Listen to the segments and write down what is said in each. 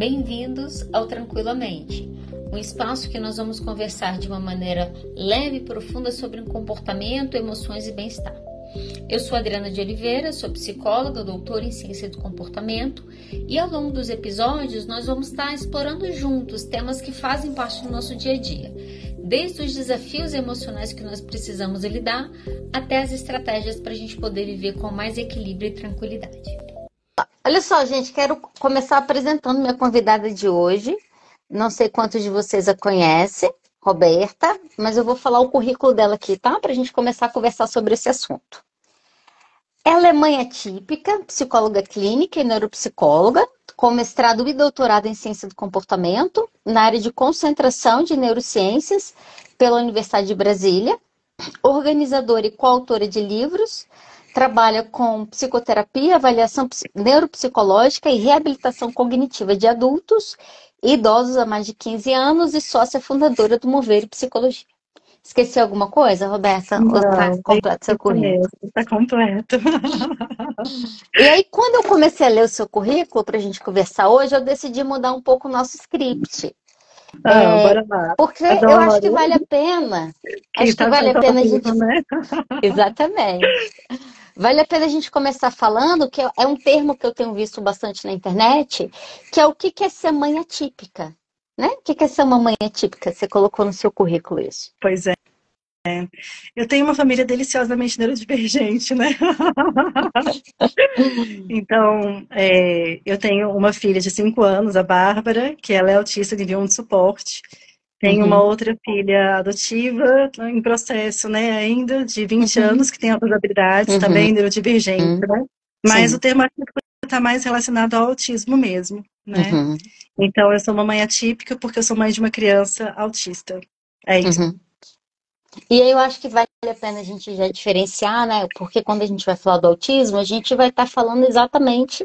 Bem-vindos ao Tranquilamente, um espaço que nós vamos conversar de uma maneira leve e profunda sobre um comportamento, emoções e bem-estar. Eu sou Adriana de Oliveira, sou psicóloga, doutora em ciência do comportamento e ao longo dos episódios nós vamos estar explorando juntos temas que fazem parte do nosso dia a dia, desde os desafios emocionais que nós precisamos lidar até as estratégias para a gente poder viver com mais equilíbrio e tranquilidade. Olha só, gente, quero começar apresentando minha convidada de hoje. Não sei quantos de vocês a conhecem, Roberta, mas eu vou falar o currículo dela aqui, tá? Para a gente começar a conversar sobre esse assunto. Ela é mãe atípica, psicóloga clínica e neuropsicóloga, com mestrado e doutorado em ciência do comportamento, na área de concentração de neurociências pela Universidade de Brasília, organizadora e coautora de livros. Trabalha com psicoterapia, avaliação neuropsicológica e reabilitação cognitiva de adultos e idosos há mais de 15 anos e sócia fundadora do Mover Psicologia. Esqueci alguma coisa, Roberta? Não, ou está completo seu currículo? Está completo. E aí, quando eu comecei a ler o seu currículo para a gente conversar hoje, eu decidi mudar um pouco o nosso script. Bora lá. Porque eu acho que vale a pena. Acho que vale a pena a gente. Né? Exatamente. Vale a pena a gente começar falando, que é um termo que eu tenho visto bastante na internet, que é o que é ser mãe atípica, né? O que é ser uma mãe atípica? Você colocou no seu currículo isso. Pois é. Eu tenho uma família deliciosamente neurodivergente, né? Então, eu tenho uma filha de 5 anos, a Bárbara, que ela é autista nível 1 de suporte. Tenho uma outra filha adotiva em processo, né, ainda de 20 anos, que tem outras habilidades, também neurodivergente, né? Mas o termo atípico está mais relacionado ao autismo mesmo, né? Então, eu sou uma mãe atípica porque eu sou mãe de uma criança autista. É isso. E aí eu acho que vale a pena a gente já diferenciar, né? Porque quando a gente vai falar do autismo, a gente vai estar falando exatamente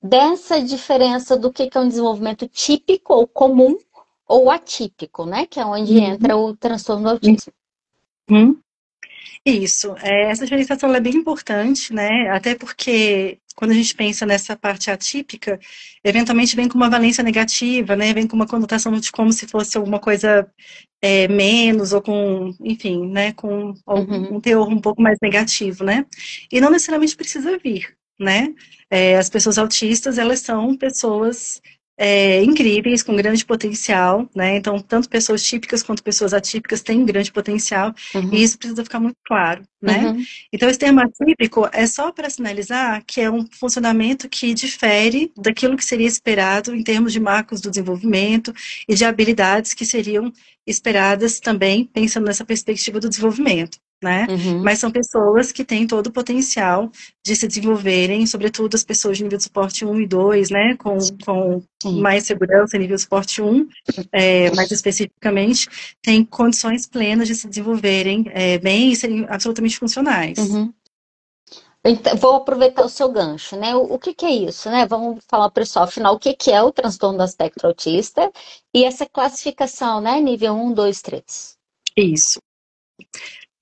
dessa diferença do que é um desenvolvimento típico ou comum ou atípico, né? Que é onde entra o transtorno do autismo. Isso. Essa diferenciação ela é bem importante, né? Até porque quando a gente pensa nessa parte atípica, eventualmente vem com uma valência negativa, né? Vem com uma conotação de como se fosse alguma coisa menos ou com, enfim, né? Com um teor um pouco mais negativo, né? E não necessariamente precisa vir, né? As pessoas autistas, elas são pessoas incríveis, com grande potencial, né? Então, tanto pessoas típicas quanto pessoas atípicas têm grande potencial, e isso precisa ficar muito claro, né? Então, esse termo atípico é só para sinalizar que é um funcionamento que difere daquilo que seria esperado em termos de marcos do desenvolvimento e de habilidades que seriam esperadas também, pensando nessa perspectiva do desenvolvimento, né? Mas são pessoas que têm todo o potencial de se desenvolverem, sobretudo as pessoas de nível de suporte 1 e 2, né? Com mais segurança, nível de suporte 1, mais especificamente, têm condições plenas de se desenvolverem bem e serem absolutamente funcionais. Então, vou aproveitar o seu gancho, né? O que é isso, né? Vamos falar para o pessoal, afinal, o que é o transtorno do espectro autista e essa classificação, né? Nível 1, 2, 3. Isso.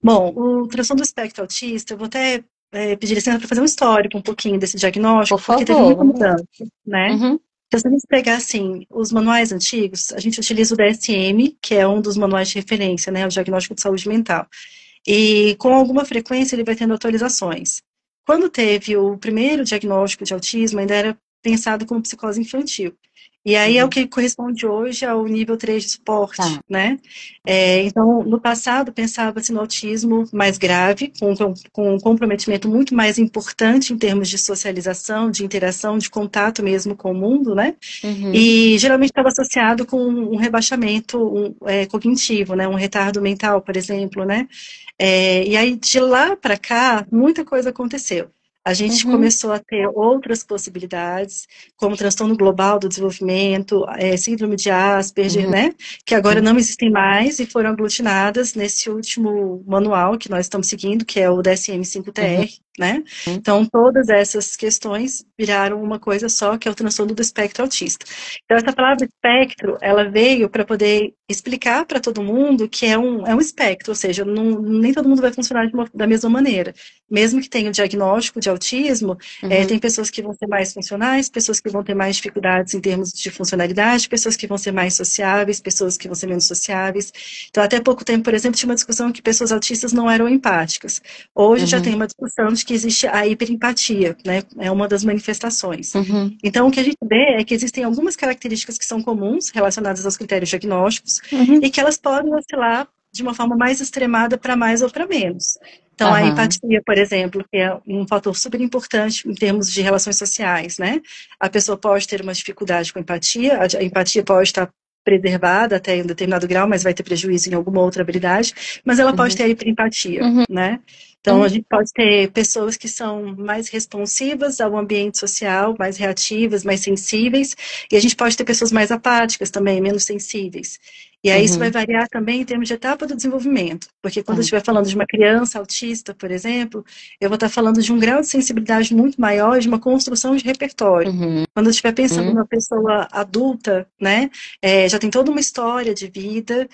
Bom, o transtorno do espectro autista, eu vou até pedir licença para fazer um histórico um pouquinho desse diagnóstico, porque teve muita mudança, né? Então, se a gente pegar, assim, os manuais antigos, a gente utiliza o DSM, que é um dos manuais de referência, né? O diagnóstico de saúde mental. E, com alguma frequência, ele vai tendo atualizações. Quando teve o primeiro diagnóstico de autismo, ainda era pensado como psicose infantil. E aí é o que corresponde hoje ao nível 3 de suporte, né? Então, no passado, pensava-se no autismo mais grave, com um comprometimento muito mais importante em termos de socialização, de interação, de contato mesmo com o mundo, né? E geralmente estava associado com um rebaixamento cognitivo, né? Um retardo mental, por exemplo, né? E aí, de lá para cá, muita coisa aconteceu. A gente começou a ter outras possibilidades, como transtorno global do desenvolvimento, síndrome de Asperger, né? Que agora não existem mais e foram aglutinadas nesse último manual que nós estamos seguindo, que é o DSM-5-TR, né? Então, todas essas questões viraram uma coisa só, que é o transtorno do espectro autista. Então, essa palavra espectro, ela veio para poder explicar para todo mundo que é um espectro, ou seja, nem todo mundo vai funcionar da mesma maneira. Mesmo que tenha o diagnóstico de autismo, tem pessoas que vão ser mais funcionais, pessoas que vão ter mais dificuldades em termos de funcionalidade, pessoas que vão ser mais sociáveis, pessoas que vão ser menos sociáveis. Então, até pouco tempo, por exemplo, tinha uma discussão que pessoas autistas não eram empáticas. Hoje já tem uma discussão de que existe a hiperempatia, né? É uma das manifestações. Então, o que a gente vê é que existem algumas características que são comuns relacionadas aos critérios diagnósticos e que elas podem oscilar de uma forma mais extremada para mais ou para menos. Então, a empatia, por exemplo, que é um fator super importante em termos de relações sociais, né? A pessoa pode ter uma dificuldade com empatia, a empatia pode estar preservada até em um determinado grau, mas vai ter prejuízo em alguma outra habilidade, mas ela pode ter a hiperempatia, né? Então, a gente pode ter pessoas que são mais responsivas ao ambiente social, mais reativas, mais sensíveis, e a gente pode ter pessoas mais apáticas também, menos sensíveis. E aí isso vai variar também em termos de etapa do desenvolvimento, porque quando eu estiver falando de uma criança autista, por exemplo, eu vou estar falando de um grau de sensibilidade muito maior, de uma construção de repertório. Quando eu estiver pensando numa pessoa adulta, né, já tem toda uma história de vida,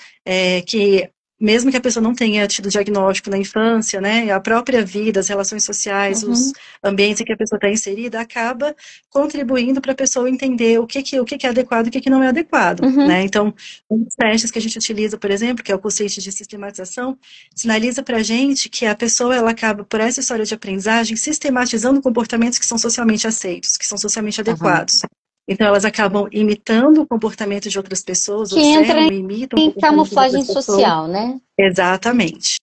que mesmo que a pessoa não tenha tido diagnóstico na infância, né, a própria vida, as relações sociais, os ambientes em que a pessoa está inserida, acaba contribuindo para a pessoa entender o que é adequado e o que não é adequado, né? Então, um dos testes que a gente utiliza, por exemplo, que é o conceito de sistematização, sinaliza para a gente que a pessoa, ela acaba, por essa história de aprendizagem, sistematizando comportamentos que são socialmente aceitos, que são socialmente adequados. Então, elas acabam imitando o comportamento de outras pessoas, que entra imitam em camuflagem social, né? Exatamente.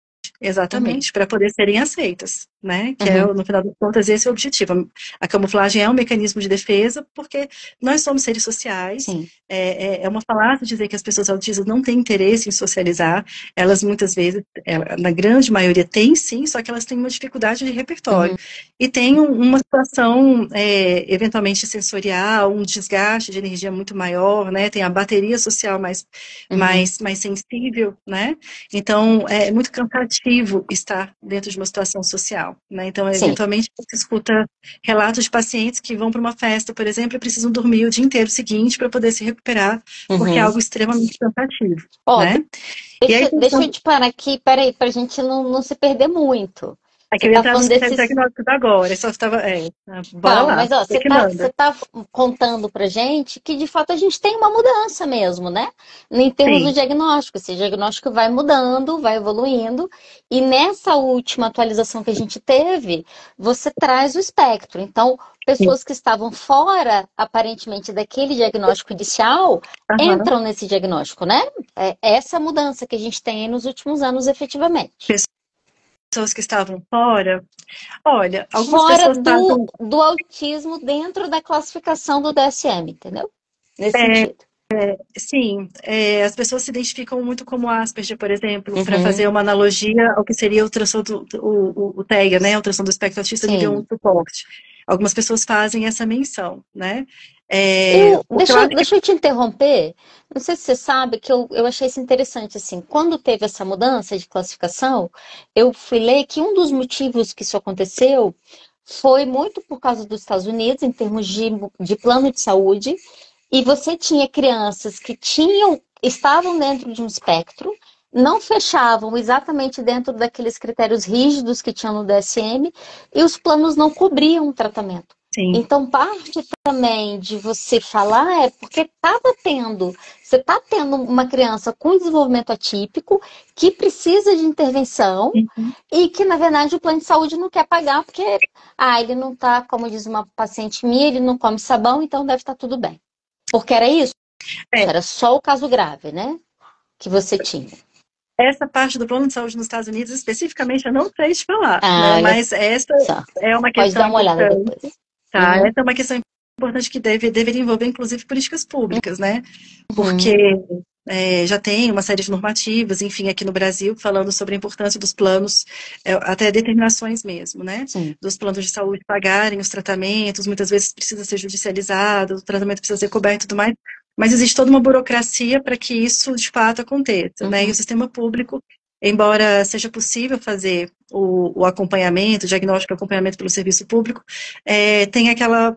Para poder serem aceitas, né? Que é, no final das contas, esse é o objetivo. A camuflagem é um mecanismo de defesa, porque nós somos seres sociais. É uma falácia dizer que as pessoas autistas não têm interesse em socializar. Elas, muitas vezes, na grande maioria, têm sim, só que elas têm uma dificuldade de repertório. E tem uma situação, eventualmente, sensorial, um desgaste de energia muito maior, né? Tem a bateria social mais sensível, né? Então, é muito cansativo estar dentro de uma situação social, né? Então, eventualmente, você escuta relatos de pacientes que vão para uma festa, por exemplo, e precisam dormir o dia inteiro seguinte para poder se recuperar, porque é algo extremamente cansativo, né? Deixa eu te parar aqui, peraí, para a gente não se perder muito. Aqui eu ia entrar nos critérios diagnósticos agora, só estava... bora lá. Mas ó, você tá contando pra gente que de fato a gente tem uma mudança mesmo, né? Em termos do diagnóstico. Esse diagnóstico vai mudando, vai evoluindo, e nessa última atualização que a gente teve, você traz o espectro. Então, pessoas que estavam fora, aparentemente, daquele diagnóstico inicial, entram nesse diagnóstico, né? É essa mudança que a gente tem nos últimos anos, efetivamente. Pessoas que estavam fora, olha, algumas fora pessoas do autismo dentro da classificação do DSM, entendeu? Nesse sentido. Sim, as pessoas se identificam muito como Asperger, por exemplo, para fazer uma analogia ao que seria o transtorno, o TEA, né, o transtorno do espectro autista nível 1 suporte. Algumas pessoas fazem essa menção, né? Deixa eu te interromper. Não sei se você sabe que eu achei isso interessante, assim, quando teve essa mudança de classificação, eu fui ler que um dos motivos que isso aconteceu foi muito por causa dos Estados Unidos, em termos de plano de saúde, e você tinha crianças que estavam dentro de um espectro, não fechavam exatamente dentro daqueles critérios rígidos que tinham no DSM, e os planos não cobriam o tratamento. Então, parte também de você falar é porque você está tendo uma criança com desenvolvimento atípico que precisa de intervenção e que, na verdade, o plano de saúde não quer pagar porque, ele não está, como diz uma paciente minha, ele não come sabão, então deve estar tudo bem. Porque era isso? Era só o caso grave, né? Que você tinha. Essa parte do plano de saúde nos Estados Unidos, especificamente, eu não sei te falar, né? Mas essa é uma questão... Pode dar uma olhada depois. Essa é uma questão importante que deveria envolver, inclusive, políticas públicas, né? Porque já tem uma série de normativas, enfim, aqui no Brasil, falando sobre a importância dos planos, até determinações mesmo, né? Dos planos de saúde pagarem os tratamentos, muitas vezes precisa ser judicializado, o tratamento precisa ser coberto e tudo mais, mas existe toda uma burocracia para que isso, de fato, aconteça, né? E o sistema público, embora seja possível fazer o acompanhamento, o diagnóstico e acompanhamento pelo serviço público, tem aquela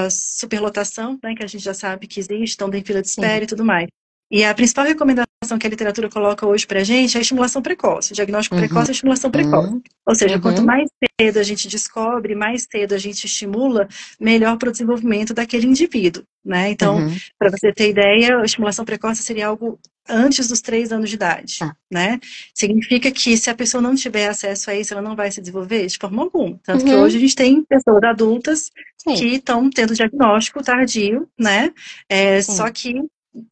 superlotação, né, que a gente já sabe que existe, então tem fila de espera e tudo mais. E a principal recomendação que a literatura coloca hoje para a gente é a estimulação precoce, o diagnóstico precoce e a estimulação precoce. Ou seja, quanto mais cedo a gente descobre, mais cedo a gente estimula, melhor para o desenvolvimento daquele indivíduo, né? Então, para você ter ideia, a estimulação precoce seria algo antes dos 3 anos de idade, né? Significa que se a pessoa não tiver acesso a isso, ela não vai se desenvolver de forma alguma. Tanto que hoje a gente tem pessoas adultas que estão tendo diagnóstico tardio, né? Só que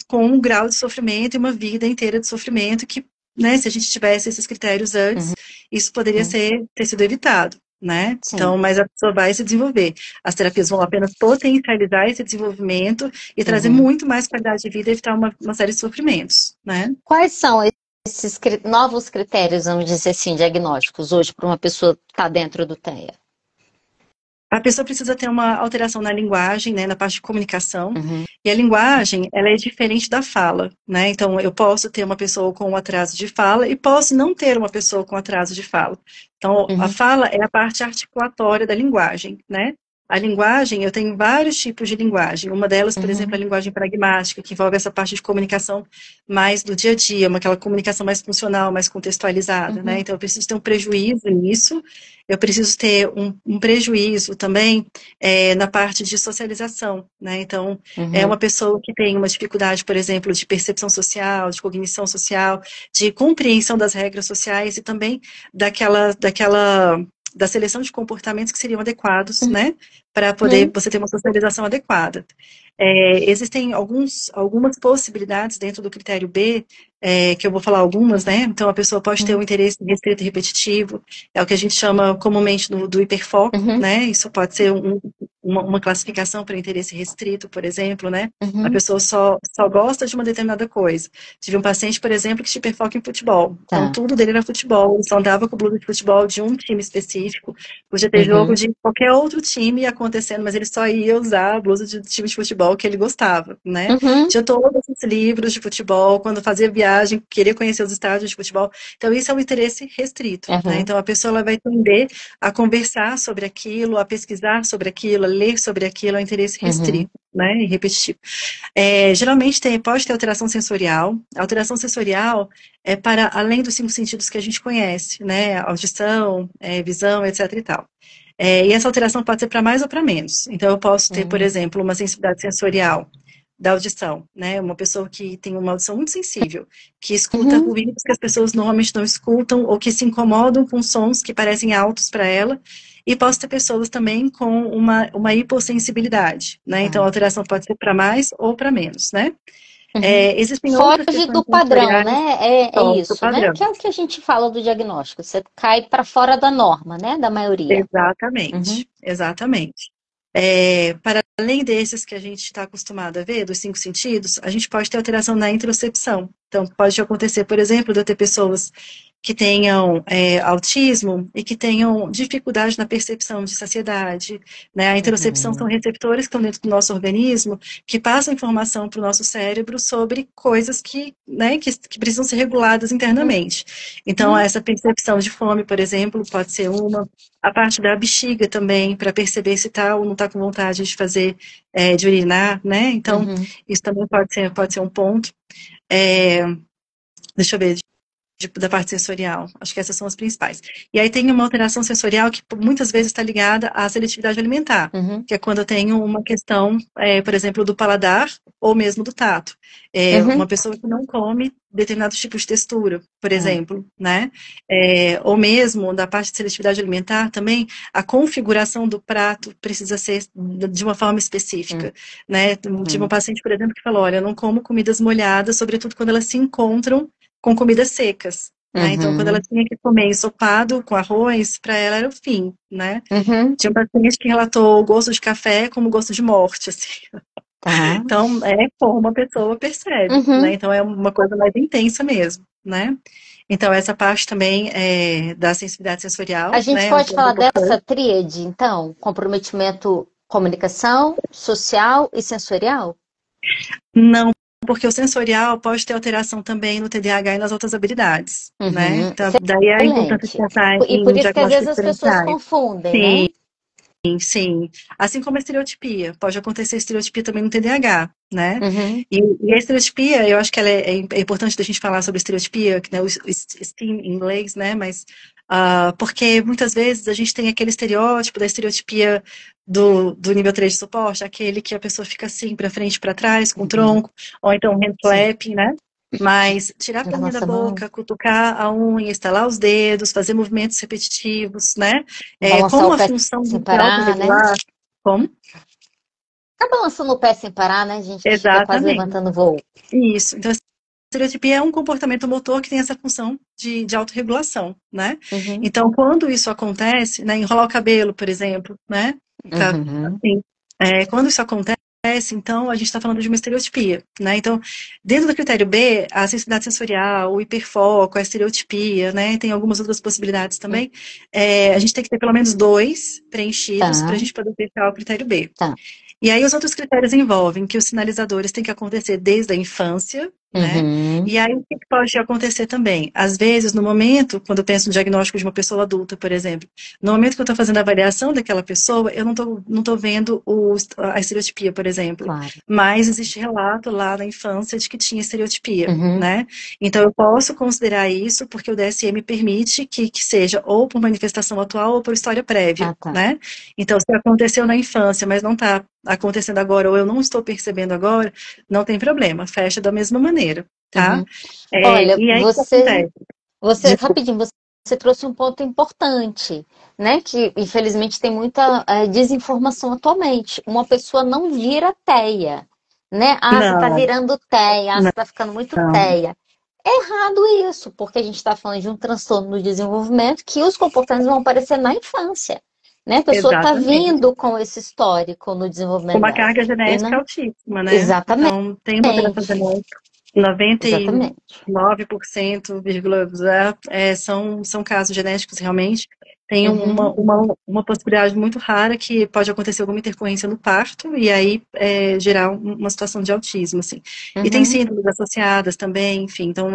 com um grau de sofrimento e uma vida inteira de sofrimento que, né, se a gente tivesse esses critérios antes, isso poderia ter sido evitado, né? Então, mas a pessoa vai se desenvolver. As terapias vão apenas potencializar esse desenvolvimento e trazer muito mais qualidade de vida e evitar uma série de sofrimentos, né? Quais são esses novos critérios, vamos dizer assim, diagnósticos hoje para uma pessoa que está dentro do TEA? A pessoa precisa ter uma alteração na linguagem, né, na parte de comunicação, e a linguagem, ela é diferente da fala, né, então eu posso ter uma pessoa com um atraso de fala e posso não ter uma pessoa com atraso de fala. Então, a fala é a parte articulatória da linguagem, né. A linguagem, eu tenho vários tipos de linguagem. Uma delas, por exemplo, é a linguagem pragmática, que envolve essa parte de comunicação mais do dia a dia, aquela comunicação mais funcional, mais contextualizada, né? Então, eu preciso ter um prejuízo nisso, eu preciso ter um prejuízo também na parte de socialização, né? Então, é uma pessoa que tem uma dificuldade, por exemplo, de percepção social, de cognição social, de compreensão das regras sociais e também da seleção de comportamentos que seriam adequados, né, para poder você ter uma socialização adequada. Existem algumas possibilidades dentro do critério B, que eu vou falar algumas, né, então a pessoa pode ter um interesse restrito e repetitivo, é o que a gente chama comumente do hiperfoco, né, isso pode ser uma classificação para interesse restrito, por exemplo, né, a pessoa só gosta de uma determinada coisa. Tive um paciente, por exemplo, que tinha hiperfoco em futebol, então tudo dele era futebol, ele só andava com blusa de futebol de um time específico, podia ter jogo de qualquer outro time acontecendo, mas ele só ia usar a blusa de time de futebol que ele gostava, né? Tinha todos esses livros de futebol, quando fazia viagem, queria conhecer os estádios de futebol, então isso é um interesse restrito, né? Então a pessoa ela vai tender a conversar sobre aquilo, a pesquisar sobre aquilo, a ler sobre aquilo, é um interesse restrito, né? E repetitivo. Geralmente pode ter alteração sensorial. A alteração sensorial é para além dos 5 sentidos que a gente conhece, né? Audição, visão, etc e tal. E essa alteração pode ser para mais ou para menos. Então, eu posso ter, por exemplo, uma sensibilidade sensorial da audição, né? Uma pessoa que tem uma audição muito sensível, que escuta ruídos que as pessoas normalmente não escutam ou que se incomodam com sons que parecem altos para ela. E posso ter pessoas também com uma hipossensibilidade, né? Então, a alteração pode ser para mais ou para menos, né? Existem outras Foge do padrão, né? É isso, né? Que é o que a gente fala do diagnóstico. Você cai para fora da norma, né? Da maioria. Exatamente, exatamente. Para além desses que a gente está acostumado a ver, dos 5 sentidos, a gente pode ter alteração na interocepção. Então, pode acontecer, por exemplo, de eu ter pessoas que tenham autismo e que tenham dificuldade na percepção de saciedade, né? A interocepção são receptores que estão dentro do nosso organismo que passam informação para o nosso cérebro sobre coisas que precisam ser reguladas internamente. Então, essa percepção de fome, por exemplo, pode ser uma. A parte da bexiga também, para perceber se está ou não está com vontade de fazer, de urinar, né? Então, isso também pode ser um ponto. Deixa eu ver, da parte sensorial. Acho que essas são as principais. E aí tem uma alteração sensorial que muitas vezes está ligada à seletividade alimentar, que é quando eu tenho uma questão, por exemplo, do paladar ou mesmo do tato. Uma pessoa que não come determinados tipos de textura, por exemplo, né? Ou mesmo, da parte de seletividade alimentar, também a configuração do prato precisa ser de uma forma específica, né? Tive um paciente, por exemplo, que falou, olha, eu não como comidas molhadas, sobretudo quando elas se encontram com comidas secas, né? Então, quando ela tinha que comer ensopado com arroz, para ela era o fim, né? Tinha um paciente que relatou o gosto de café como gosto de morte, assim. Então, como a pessoa percebe, né? Então, é uma coisa mais intensa mesmo, né? Então, essa parte também da sensibilidade sensorial. A gente pode falar dessa tríade, então? Comprometimento, comunicação, social e sensorial? Não porque o sensorial pode ter alteração também no TDAH e nas outras habilidades, né? Então, Isso daí é a importância de excelente. pensar E por em isso que às vezes diagnósticos as pessoas diferenciais. confundem, Sim, né? sim. Assim como a estereotipia. Pode acontecer estereotipia também no TDAH, né? Uhum. E a estereotipia, eu acho que ela é importante da gente falar sobre estereotipia, que, né, o STEAM em inglês, né? Mas porque muitas vezes a gente tem aquele estereótipo da estereotipia do nível 3 de suporte, aquele que a pessoa fica assim, para frente e para trás, com o tronco, ou então hand Sim. clapping, né? Mas tirar a Da perninha da nossa mão, boca, cutucar a unha, estalar os dedos, fazer movimentos repetitivos, né? balançar Como o a pé função sem de se parar, né? autorregular, como? Ficar balançando o pé sem parar, né, gente? Que fica quase Exatamente. levantando voo. Isso. Então, a estereotipia é um comportamento motor que tem essa função de autorregulação, né? Uhum. Então, quando isso acontece, né, enrolar o cabelo, por exemplo, né? Tá, Uhum. assim, quando isso acontece, então a gente está falando de uma estereotipia, né? Então, dentro do critério B, a sensibilidade sensorial, o hiperfoco, a estereotipia, né? Tem algumas outras possibilidades também. A gente tem que ter pelo menos 2 preenchidos para a Tá, gente poder fechar o critério B. tá. E aí os outros critérios envolvem que os sinalizadores têm que acontecer desde a infância, né? Uhum. E aí o que pode acontecer também? Às vezes, no momento, quando eu penso no diagnóstico de uma pessoa adulta, por exemplo, no momento que eu estou fazendo a avaliação daquela pessoa, eu não tô vendo a estereotipia, por exemplo. Claro. Mas existe relato lá na infância de que tinha estereotipia, Uhum. né? Então eu posso considerar isso porque o DSM permite que seja ou por manifestação atual ou por história prévia, Ah, tá. né? Então, se aconteceu na infância, mas não está acontecendo agora, ou eu não estou percebendo agora, não tem problema, fecha da mesma maneira, tá? Uhum. Olha, E aí o que você, acontece? você, Desculpa. rapidinho, você trouxe um ponto importante, né? Que infelizmente tem muita desinformação atualmente. Uma pessoa não vira teia, né? Ah, você tá Não, virando teia, ah, não, você tá ficando muito não. teia. É errado isso, porque a gente está falando de um transtorno no desenvolvimento que os comportamentos vão aparecer na infância, né? A pessoa está Exatamente. vindo com esse histórico no desenvolvimento Uma dela. carga E genética não, altíssima, né? exatamente, Então, tem uma alteração genética, 99%, exatamente. são casos genéticos realmente. Tem Uhum, uma possibilidade muito rara que pode acontecer alguma intercorrência no parto e aí gerar uma situação de autismo, assim. E tem uhum, síndromes associadas também, enfim. Então,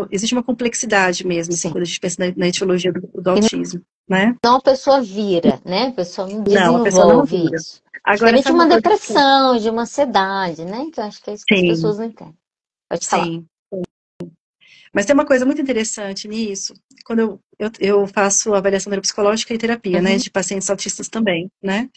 existe uma complexidade mesmo, assim, sim. quando a gente pensa na etiologia do E autismo, né? não a pessoa vira, né? A pessoa não Não, a pessoa não desenvolve vira. isso. Agora, Diferente de sabe uma uma coisa que... depressão, de uma ansiedade, né? Que eu acho que é isso que as Sim, pessoas não entendem. Pode falar. sim. Mas tem uma coisa muito interessante nisso, quando eu faço avaliação neuropsicológica e terapia, né, Uhum, de pacientes autistas também, né,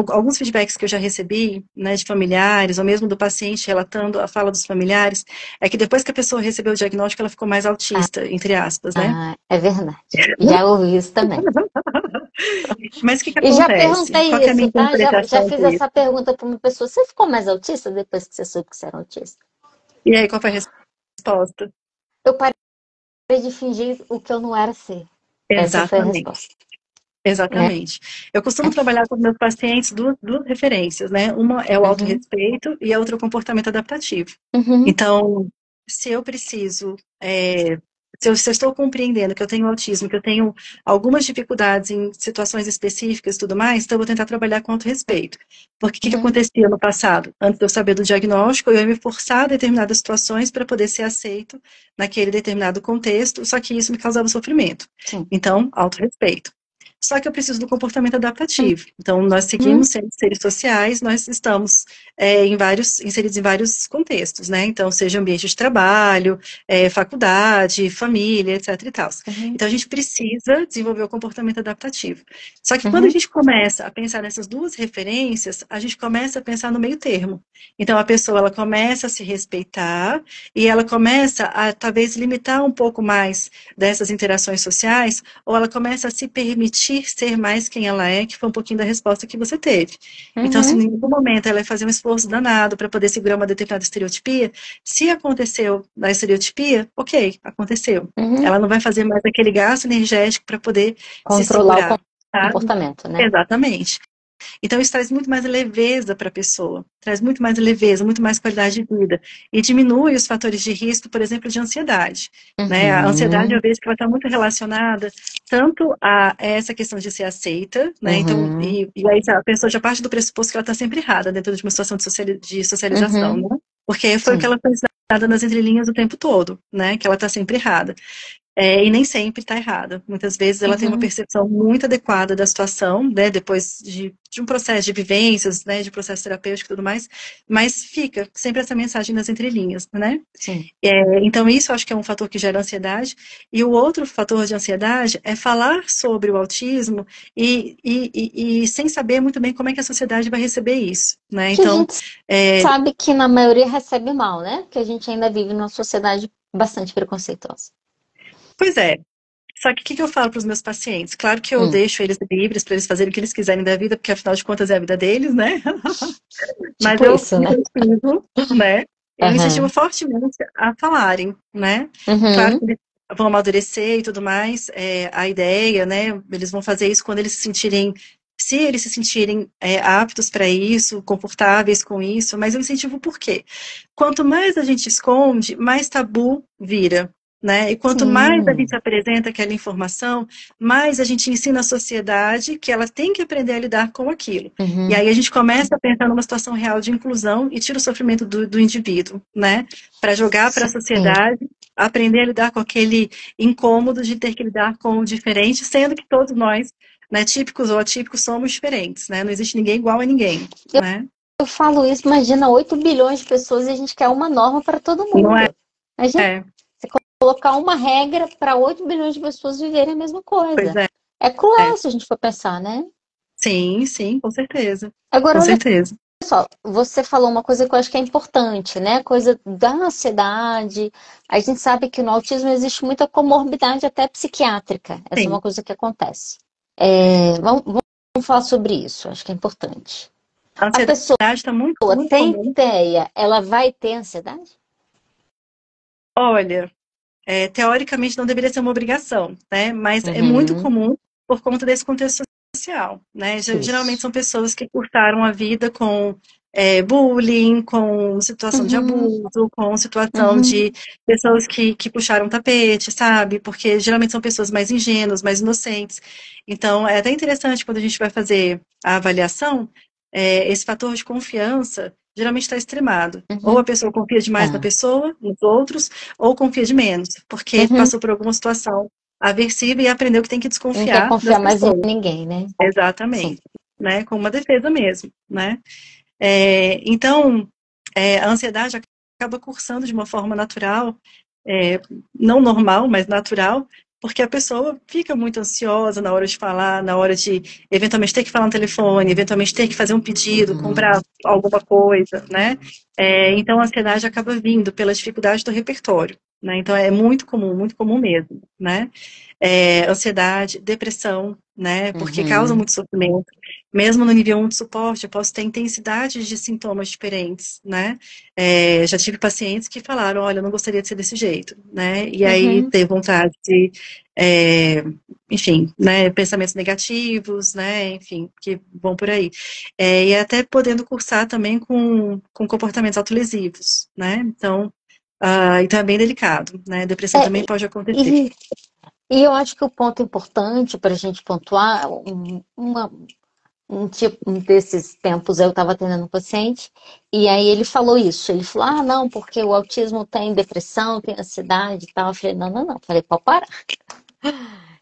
alguns feedbacks que eu já recebi, né, de familiares, ou mesmo do paciente relatando a fala dos familiares, é que depois que a pessoa recebeu o diagnóstico, ela ficou mais autista, entre aspas, né. ah, é verdade. Já ouvi isso também. Mas o que que E já acontece? Qual perguntei que é a minha isso, tá? Já interpretação fiz disso? essa pergunta para uma pessoa. Você ficou mais autista depois que você soube que você era autista? E aí, qual foi a resposta? Eu parei de fingir o que eu não era ser. Essa foi a Exatamente. resposta, né? Exatamente. Eu costumo trabalhar com meus pacientes duas referências, né? Uma é o Uhum, autorrespeito e a outra é o comportamento adaptativo. uhum, Então, se eu preciso, se eu estou compreendendo que eu tenho autismo, que eu tenho algumas dificuldades em situações específicas e tudo mais, então eu vou tentar trabalhar com autorrespeito. Porque o que uhum, acontecia no passado? Antes de eu saber do diagnóstico, eu ia me forçar a determinadas situações para poder ser aceito naquele determinado contexto, só que isso me causava sofrimento. sim. Então, autorrespeito. Só que eu preciso do comportamento adaptativo. Então, nós Uhum, seguimos sendo seres sociais, nós estamos inseridos em vários contextos, né? Então, seja ambiente de trabalho, faculdade, família, etc e tal. uhum, Então, a gente precisa desenvolver o comportamento adaptativo. Só que quando a uhum, gente começa a pensar nessas duas referências, a gente começa a pensar no meio termo. Então, a pessoa, ela começa a se respeitar e ela começa a, talvez, limitar um pouco mais dessas interações sociais, ou ela começa a se permitir ser mais quem ela é, que foi um pouquinho da resposta que você teve. Então, se uhum, em nenhum momento ela vai fazer um esforço danado para poder segurar uma determinada estereotipia, se aconteceu na estereotipia, ok, aconteceu. uhum. Ela não vai fazer mais aquele gasto energético para poder se Controlar o segurar, tá? comportamento, né? Exatamente. Então, isso traz muito mais leveza para a pessoa, traz muito mais leveza, muito mais qualidade de vida. E diminui os fatores de risco, por exemplo, de ansiedade. Né? A ansiedade, eu Uhum, vejo que ela está muito relacionada tanto a essa questão de ser aceita, né? Então, uhum, e aí a pessoa já parte do pressuposto que ela está sempre errada dentro de uma situação de socialização, uhum, né? Porque foi o que sim. ela foi ensinada nas entrelinhas o tempo todo, né? Que ela está sempre errada. E nem sempre está errada. Muitas vezes ela tem uma Uhum. percepção muito adequada da situação, né, depois de um processo de vivências, né, de processo terapêutico e tudo mais, mas fica sempre essa mensagem nas entrelinhas, né? Sim. Então isso eu acho que é um fator que gera ansiedade. E o outro fator de ansiedade é falar sobre o autismo e sem saber muito bem como é que a sociedade vai receber isso, né? Que a Então, gente é, sabe que na maioria recebe mal, né? Que a gente ainda vive numa sociedade bastante preconceituosa. pois é. Só que o que eu falo para os meus pacientes? Claro que eu Hum, deixo eles livres para eles fazerem o que eles quiserem da vida, porque afinal de contas é a vida deles, né? Mas tipo eu isso, né? incentivo, né? Eu incentivo Aham. fortemente a falarem, né? Claro Uhum. que eles vão amadurecer e tudo mais, a ideia, né? Eles vão fazer isso quando eles se eles se sentirem aptos para isso, confortáveis com isso, mas eu incentivo por quê? Quanto mais a gente esconde, mais tabu vira. Né? E quanto mais a Sim. gente apresenta aquela informação, mais a gente ensina a sociedade que ela tem que aprender a lidar com aquilo. E Uhum. aí a gente começa a pensar numa situação real de inclusão e tira o sofrimento do indivíduo, né? Para jogar para a Sim. sociedade, aprender a lidar com aquele incômodo de ter que lidar com o diferente, sendo que todos nós, né, típicos ou atípicos, somos diferentes, né? Não existe ninguém igual a ninguém, né? Eu falo isso, imagina 8 bilhões de pessoas e a gente quer uma norma para todo Não é? mundo. Imagina É, você colocar uma regra para 8 bilhões de pessoas viverem a mesma pois coisa. é, É é. cruel se a gente for pensar, né? Sim, sim, com certeza. Agora, Com olha certeza. só, você falou uma coisa que eu acho que é importante, né? Coisa da ansiedade. A gente sabe que no autismo existe muita comorbidade até psiquiátrica. Essa é uma Sim. coisa que acontece. Vamos falar sobre isso, acho que é importante. A A pessoa ansiedade está muito, muito tem comum. TEA, ela vai ter ansiedade? Olha, teoricamente não deveria ser uma obrigação, né? Mas é muito Uhum, comum por conta desse contexto social, né? Geralmente isso. são pessoas que curtaram a vida com bullying, com situação de Uhum, abuso, com situação uhum, de pessoas que puxaram tapete, sabe? Porque geralmente são pessoas mais ingênuas, mais inocentes. Então, é até interessante quando a gente vai fazer a avaliação, esse fator de confiança geralmente está extremado. Ou a uhum. pessoa confia demais na Tá. pessoa, nos outros, ou confia de menos, porque Uhum. passou por alguma situação aversiva e aprendeu que tem que Não quer desconfiar das confiar mais em pessoas. ninguém, né? Sim. Exatamente. Né? Com uma defesa mesmo, né? Então, a ansiedade acaba cursando de uma forma natural, não normal, mas natural, porque a pessoa fica muito ansiosa na hora de falar, na hora de eventualmente ter que falar no telefone, eventualmente ter que fazer um pedido, comprar Uhum. alguma coisa, né? Então a ansiedade acaba vindo pela dificuldade do repertório, né? Então é muito comum mesmo, né? Ansiedade, depressão, né? Porque causa Uhum. muito sofrimento. Mesmo no nível 1 de suporte, eu posso ter intensidades de sintomas diferentes, né? Já tive pacientes que falaram, olha, eu não gostaria de ser desse jeito, né? E aí Uhum. ter vontade de, é, enfim, né? Pensamentos negativos, né? Enfim, que vão por aí. E até podendo cursar também com comportamentos autolesivos, né? Então é bem delicado, né? Depressão É, também pode acontecer. e, e eu acho que o ponto importante para a gente pontuar, um tipo um desses tempos eu estava atendendo um paciente, e aí ele falou isso. Ele falou: ah, não, porque o autismo tem depressão, tem ansiedade e tal. Eu falei: não, não, não. Eu falei: pode parar.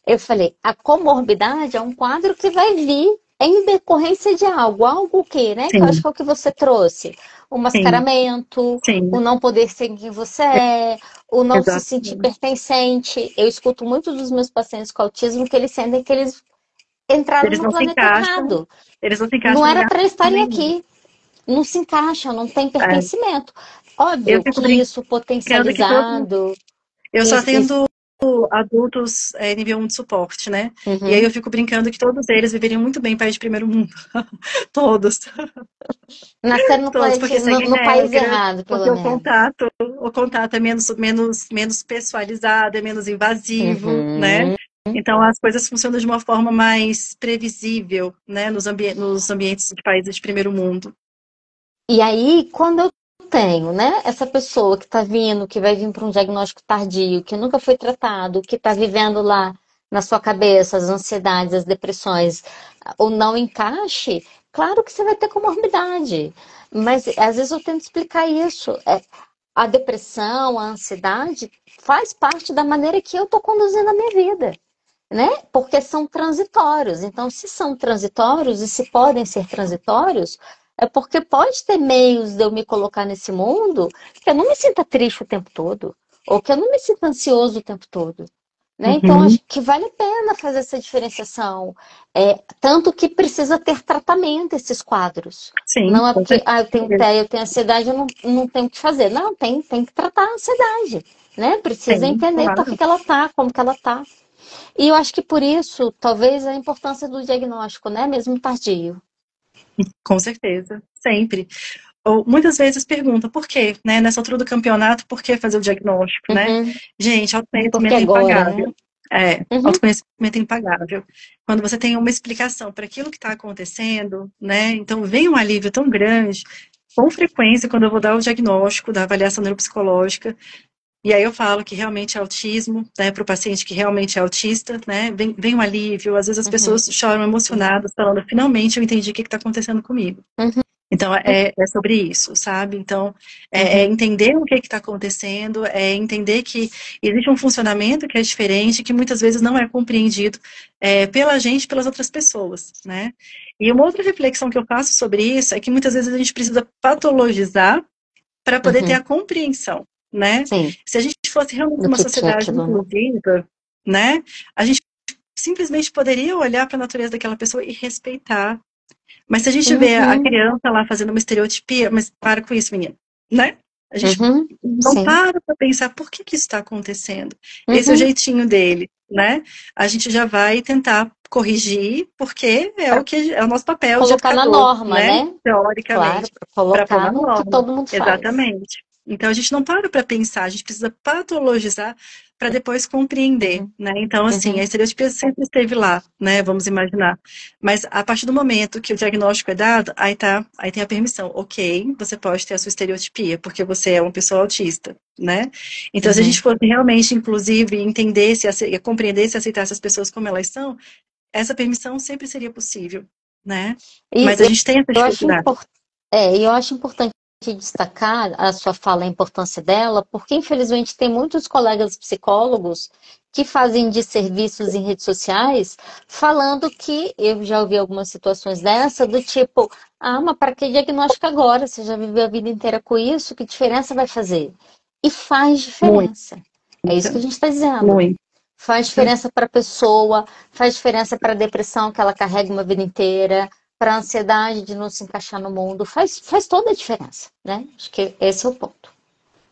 Eu falei: a comorbidade é um quadro que vai vir em decorrência de algo. Algo o quê, né? Que eu acho Sim, que é o que você trouxe. O sim, mascaramento, o sim, não poder ser quem você é, o não se sentir exatamente. pertencente. Eu escuto muito dos meus pacientes com autismo que eles sentem que eles entraram Eles no não se planeta encaixam, errado. eles não se Não encaixam em era lugar para estarem nenhum. aqui. Não se encaixam, não tem É, pertencimento. eu Óbvio fico que isso brincando que todo, potencializado. eu só Isso, atendo adultos nível 1 de suporte, né? E aí uhum. eu fico brincando que todos eles viveriam muito bem em país de primeiro mundo. Todos, Nasceram no, todos, porque seguem no país regras, errado, porque pelo menos. o contato é menos pessoalizado, é menos invasivo, né? Uhum. Então, as coisas funcionam de uma forma mais previsível, né, nos ambientes de países de primeiro mundo. E aí, quando eu tenho, né, essa pessoa que está vindo, que vai vir para um diagnóstico tardio, que nunca foi tratado, que está vivendo lá na sua cabeça as ansiedades, as depressões, o não encaixe, claro que você vai ter comorbidade. Mas às vezes eu tento explicar isso. A depressão, a ansiedade faz parte da maneira que eu estou conduzindo a minha vida, né? Porque são transitórios. Então, se são transitórios e se podem ser transitórios, é porque pode ter meios de eu me colocar nesse mundo que eu não me sinta triste o tempo todo, ou que eu não me sinta ansioso o tempo todo. Né? Então, acho que vale a pena fazer essa diferenciação. Tanto que precisa ter tratamento esses quadros. Sim, Não é com porque eu tenho certeza. TEA, eu tenho ansiedade, eu não tenho o que fazer. Não, tem que tratar a ansiedade. Né? Precisa Sim, entender por claro. que ela tá, como que ela tá. E eu acho que por isso, talvez, a importância do diagnóstico, né? Mesmo tardio. Com certeza, sempre. Ou muitas vezes pergunta por quê, né? Nessa altura do campeonato, por que fazer o diagnóstico, né? Uhum. Gente, Porque autoconhecimento é agora, né? impagável. É, Uhum. autoconhecimento é impagável. Quando você tem uma explicação para aquilo que está acontecendo, né? Então vem um alívio tão grande. Com frequência, quando eu vou dar o diagnóstico da avaliação neuropsicológica, e aí eu falo que realmente é autismo, né, para o paciente que realmente é autista, né, vem um alívio, às vezes as Uhum. pessoas choram emocionadas, falando, finalmente eu entendi o que está acontecendo comigo. Uhum. Então, é sobre isso, sabe? Então, é Uhum. entender o que está acontecendo, é entender que existe um funcionamento que é diferente, que muitas vezes não é compreendido pela gente e pelas outras pessoas, né? E uma outra reflexão que eu faço sobre isso é que muitas vezes a gente precisa patologizar para poder ter Uhum. a compreensão, né? Sim, Se a gente fosse realmente do uma que é sociedade aquilo, né? inclusiva, né? A gente simplesmente poderia olhar para a natureza daquela pessoa e respeitar. Mas se a gente vê a Uhum. criança lá fazendo uma estereotipia, mas para com isso, menina, né? A gente Uhum. não Sim. para pensar por que isso está acontecendo. Esse é o Uhum. jeitinho dele, né? A gente já vai tentar corrigir, porque é Para o que é o nosso papel de colocar na educador, norma, né? né? Claro, Teoricamente, para para pôr colocar na no que norma. todo mundo faz. Exatamente. Então a gente não para pensar, a gente precisa patologizar para depois compreender, Uhum. né? Então, assim, a Uhum. estereotipia sempre esteve lá, né? Vamos imaginar. Mas a partir do momento que o diagnóstico é dado, aí tem a permissão. Ok, você pode ter a sua estereotipia, porque você é uma pessoa autista, né? Então, se a gente Uhum. fosse realmente, inclusive, entendesse, compreendesse e aceitasse as pessoas como elas são, essa permissão sempre seria possível, né? E Mas a gente tem essa eu acho dificuldade. eu acho importante destacar a sua fala, a importância dela, porque infelizmente tem muitos colegas psicólogos que fazem desserviços em redes sociais, falando que eu já ouvi algumas situações dessa, do tipo, mas para que diagnóstico agora? Você já viveu a vida inteira com isso, que diferença vai fazer? E faz Muita, diferença. É isso que a gente está dizendo. muita. Faz diferença para a pessoa, faz diferença para a depressão que ela carrega uma vida inteira, para a ansiedade de não se encaixar no mundo, faz toda a diferença, né? Acho que esse é o ponto.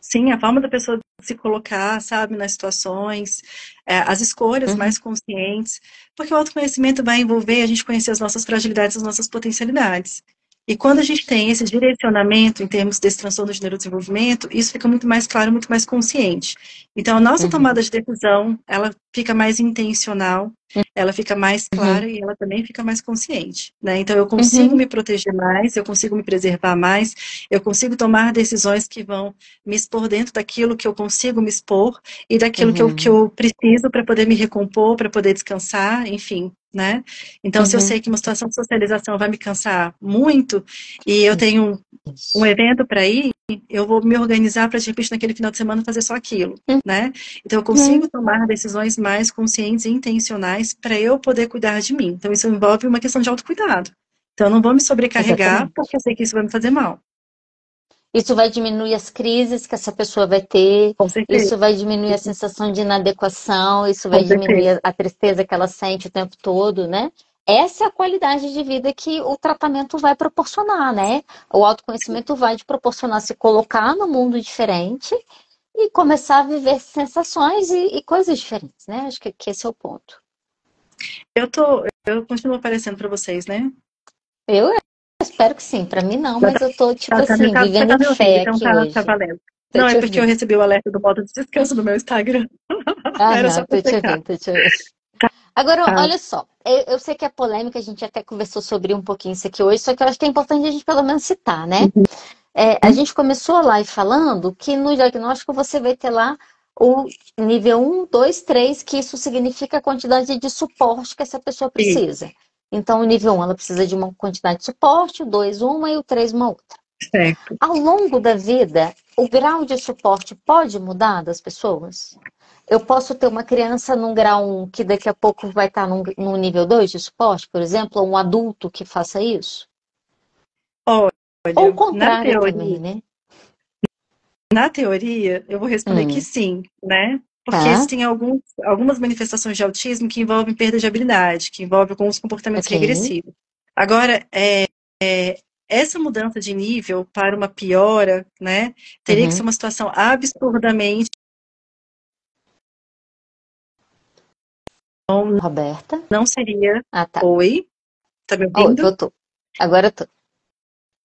Sim, a forma da pessoa se colocar, sabe, nas situações, as escolhas Uhum. mais conscientes, porque o autoconhecimento vai envolver a gente conhecer as nossas fragilidades, as nossas potencialidades. E quando a gente tem esse direcionamento em termos desse transtorno de neurodesenvolvimento, isso fica muito mais claro, muito mais consciente. Então, a nossa Uhum. tomada de decisão, ela fica mais intencional, ela fica mais clara Uhum. e ela também fica mais consciente, né? Então, eu consigo Uhum. me proteger mais, eu consigo me preservar mais, eu consigo tomar decisões que vão me expor dentro daquilo que eu consigo me expor e daquilo que Uhum. eu preciso para poder me recompor, para poder descansar, enfim, né? Então, se eu sei Uhum. que uma situação de socialização vai me cansar muito e eu tenho um Isso. evento para ir, eu vou me organizar para, de repente, naquele final de semana fazer só aquilo, né? Então, eu Uhum. consigo tomar decisões mais conscientes e intencionais para eu poder cuidar de mim. Então, isso envolve uma questão de autocuidado. Então, eu não vou me sobrecarregar Exatamente. porque eu sei que isso vai me fazer mal. Isso vai diminuir as crises que essa pessoa vai ter, Com certeza, isso vai diminuir a sensação de inadequação, isso vai com certeza. diminuir a tristeza que ela sente o tempo todo, né? Essa é a qualidade de vida que o tratamento vai proporcionar, né? O autoconhecimento vai te proporcionar se colocar no mundo diferente e começar a viver sensações e coisas diferentes, né? Acho que esse é o ponto. Eu continuo aparecendo para vocês, né? Eu espero que sim, para mim não, Já mas eu tô, tipo assim, você vivendo tá em me ouvindo, fé então aqui tá hoje. valendo. Tô Não, é te porque eu ouvindo. recebi o alerta do modo de descanso no meu Instagram. Ah, Era não, só pra tô te checar. ouvindo, tô te ouvindo. Agora, Tá. olha só, eu sei que é polêmica, a gente até conversou sobre um pouquinho isso aqui hoje, só que eu acho que é importante a gente pelo menos citar, né? A gente começou a live falando que no diagnóstico você vai ter lá o nível 1, 2, 3, que isso significa a quantidade de suporte que essa pessoa Isso, precisa. Então, o nível 1, ela precisa de uma quantidade de suporte, o 2, uma, e o 3, uma outra. certo. Ao longo da vida, o grau de suporte pode mudar das pessoas? Eu posso ter uma criança num grau 1 que daqui a pouco vai estar num nível 2 de suporte, por exemplo, ou um adulto que faça isso? Ou o Olha, contrário também, né? na teoria, eu vou responder que Hum, sim, né? Porque tá, existem algumas manifestações de autismo que envolvem perda de habilidade, que envolvem alguns comportamentos ok. regressivos. Agora, essa mudança de nível para uma piora, né, teria que ser Uhum. uma situação absurdamente. Roberta? Não seria. Ah, tá. Oi, tá me Oi, ouvindo? voltou. Agora eu tô.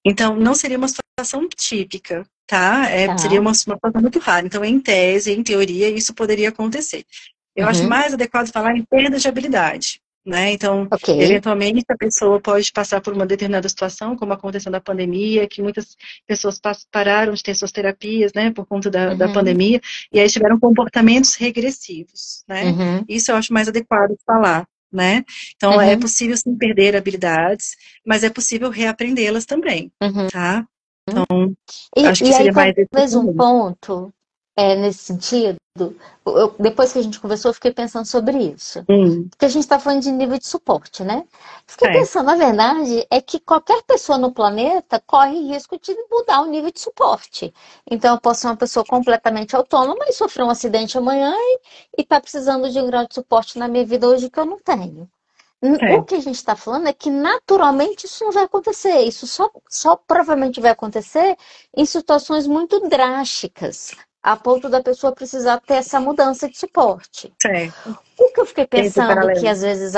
Então, não seria uma situação típica, tá? Seria Tá. uma situação muito rara. Então, em tese, em teoria, isso poderia acontecer. Eu acho Uhum. mais adequado falar em perda de habilidade, né? Então, Ok. eventualmente, a pessoa pode passar por uma determinada situação, como aconteceu na pandemia, que muitas pessoas pararam de ter suas terapias, né, por conta da Uhum. pandemia, e aí tiveram comportamentos regressivos, né? Uhum. Isso eu acho mais adequado falar, né? Então, é Uhum. possível sim perder habilidades, mas é possível reaprendê-las também, Uhum. tá? Acho E que aí, seria mais esse o talvez um caminho. ponto nesse sentido, depois que a gente conversou, eu fiquei pensando sobre isso. Porque a gente está falando de nível de suporte, né? Fiquei É, pensando, na verdade, é que qualquer pessoa no planeta corre risco de mudar o nível de suporte. Então, eu posso ser uma pessoa completamente autônoma e sofrer um acidente amanhã e está precisando de um grau de suporte na minha vida hoje que eu não tenho. O é, que a gente está falando é que naturalmente isso não vai acontecer. Isso só provavelmente vai acontecer em situações muito drásticas, a ponto da pessoa precisar ter essa mudança de suporte. certo. O que eu fiquei Tem esse pensando paralelo. que às vezes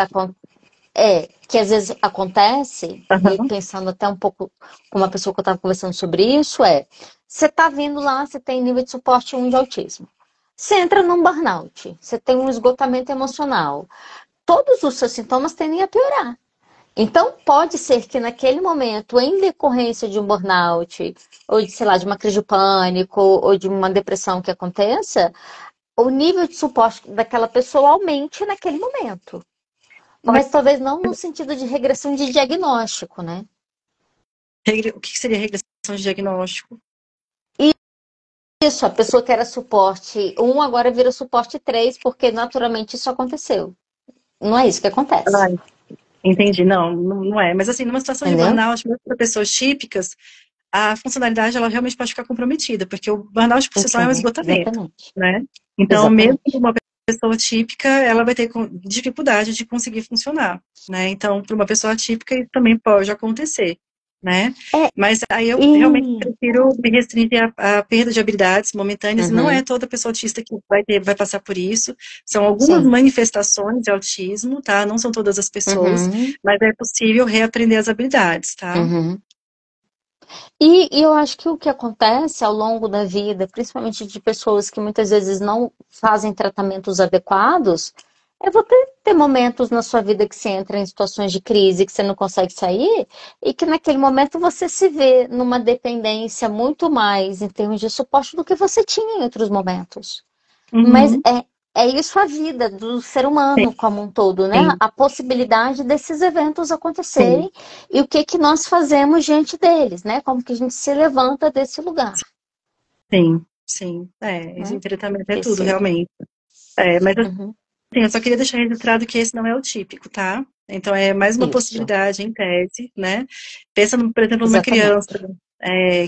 acontece, e Aham, pensando até um pouco com uma pessoa que eu estava conversando sobre isso, você está vindo lá, você tem nível de suporte 1 de autismo. Você entra num burnout, você tem um esgotamento emocional. Todos os seus sintomas tendem a piorar. Então, pode ser que naquele momento, em decorrência de um burnout, ou de, sei lá, de uma crise de pânico, ou de uma depressão que aconteça, o nível de suporte daquela pessoa aumente naquele momento. Olha, Mas talvez não no sentido de regressão de diagnóstico, né? o que seria regressão de diagnóstico? Isso, a pessoa que era suporte 1 agora vira suporte 3, porque naturalmente isso aconteceu. Não é isso que Ah, acontece, entendi. Não é. Mas assim, numa situação de entendeu? burnout, mesmo para pessoas típicas, a funcionalidade ela realmente pode ficar comprometida, porque o burnout por si só é um Ok, esgotamento, exatamente. né? Então, mesmo Exatamente. uma pessoa típica, ela vai ter dificuldade de conseguir funcionar, né? Então, para uma pessoa atípica, isso também pode acontecer, né? É, Mas aí eu realmente e. prefiro me restringir à perda de habilidades momentâneas, e não é Uhum, toda pessoa autista que vai passar por isso. São algumas sim. manifestações de autismo, tá? Não são todas as pessoas, Uhum, mas é possível reaprender as habilidades, tá? uhum. E eu acho que o que acontece ao longo da vida, principalmente de pessoas que muitas vezes não fazem tratamentos adequados, é você ter momentos na sua vida que você entra em situações de crise, que você não consegue sair, e que naquele momento você se vê numa dependência muito mais em termos de suporte do que você tinha em outros momentos. Mas Uhum. é isso a vida do ser Sim, humano como um todo, né? sim, A possibilidade desses eventos sim, acontecerem e o que que nós fazemos diante deles, né? Como que a gente se levanta desse lugar, sim, sim. Esse né? tratamento é tudo, Desse... realmente. Mas assim, Uhum. eu só queria deixar registrado que esse não é o típico, tá? Então é mais uma Isso, possibilidade em tese, né? Pensa, por exemplo, numa criança exatamente.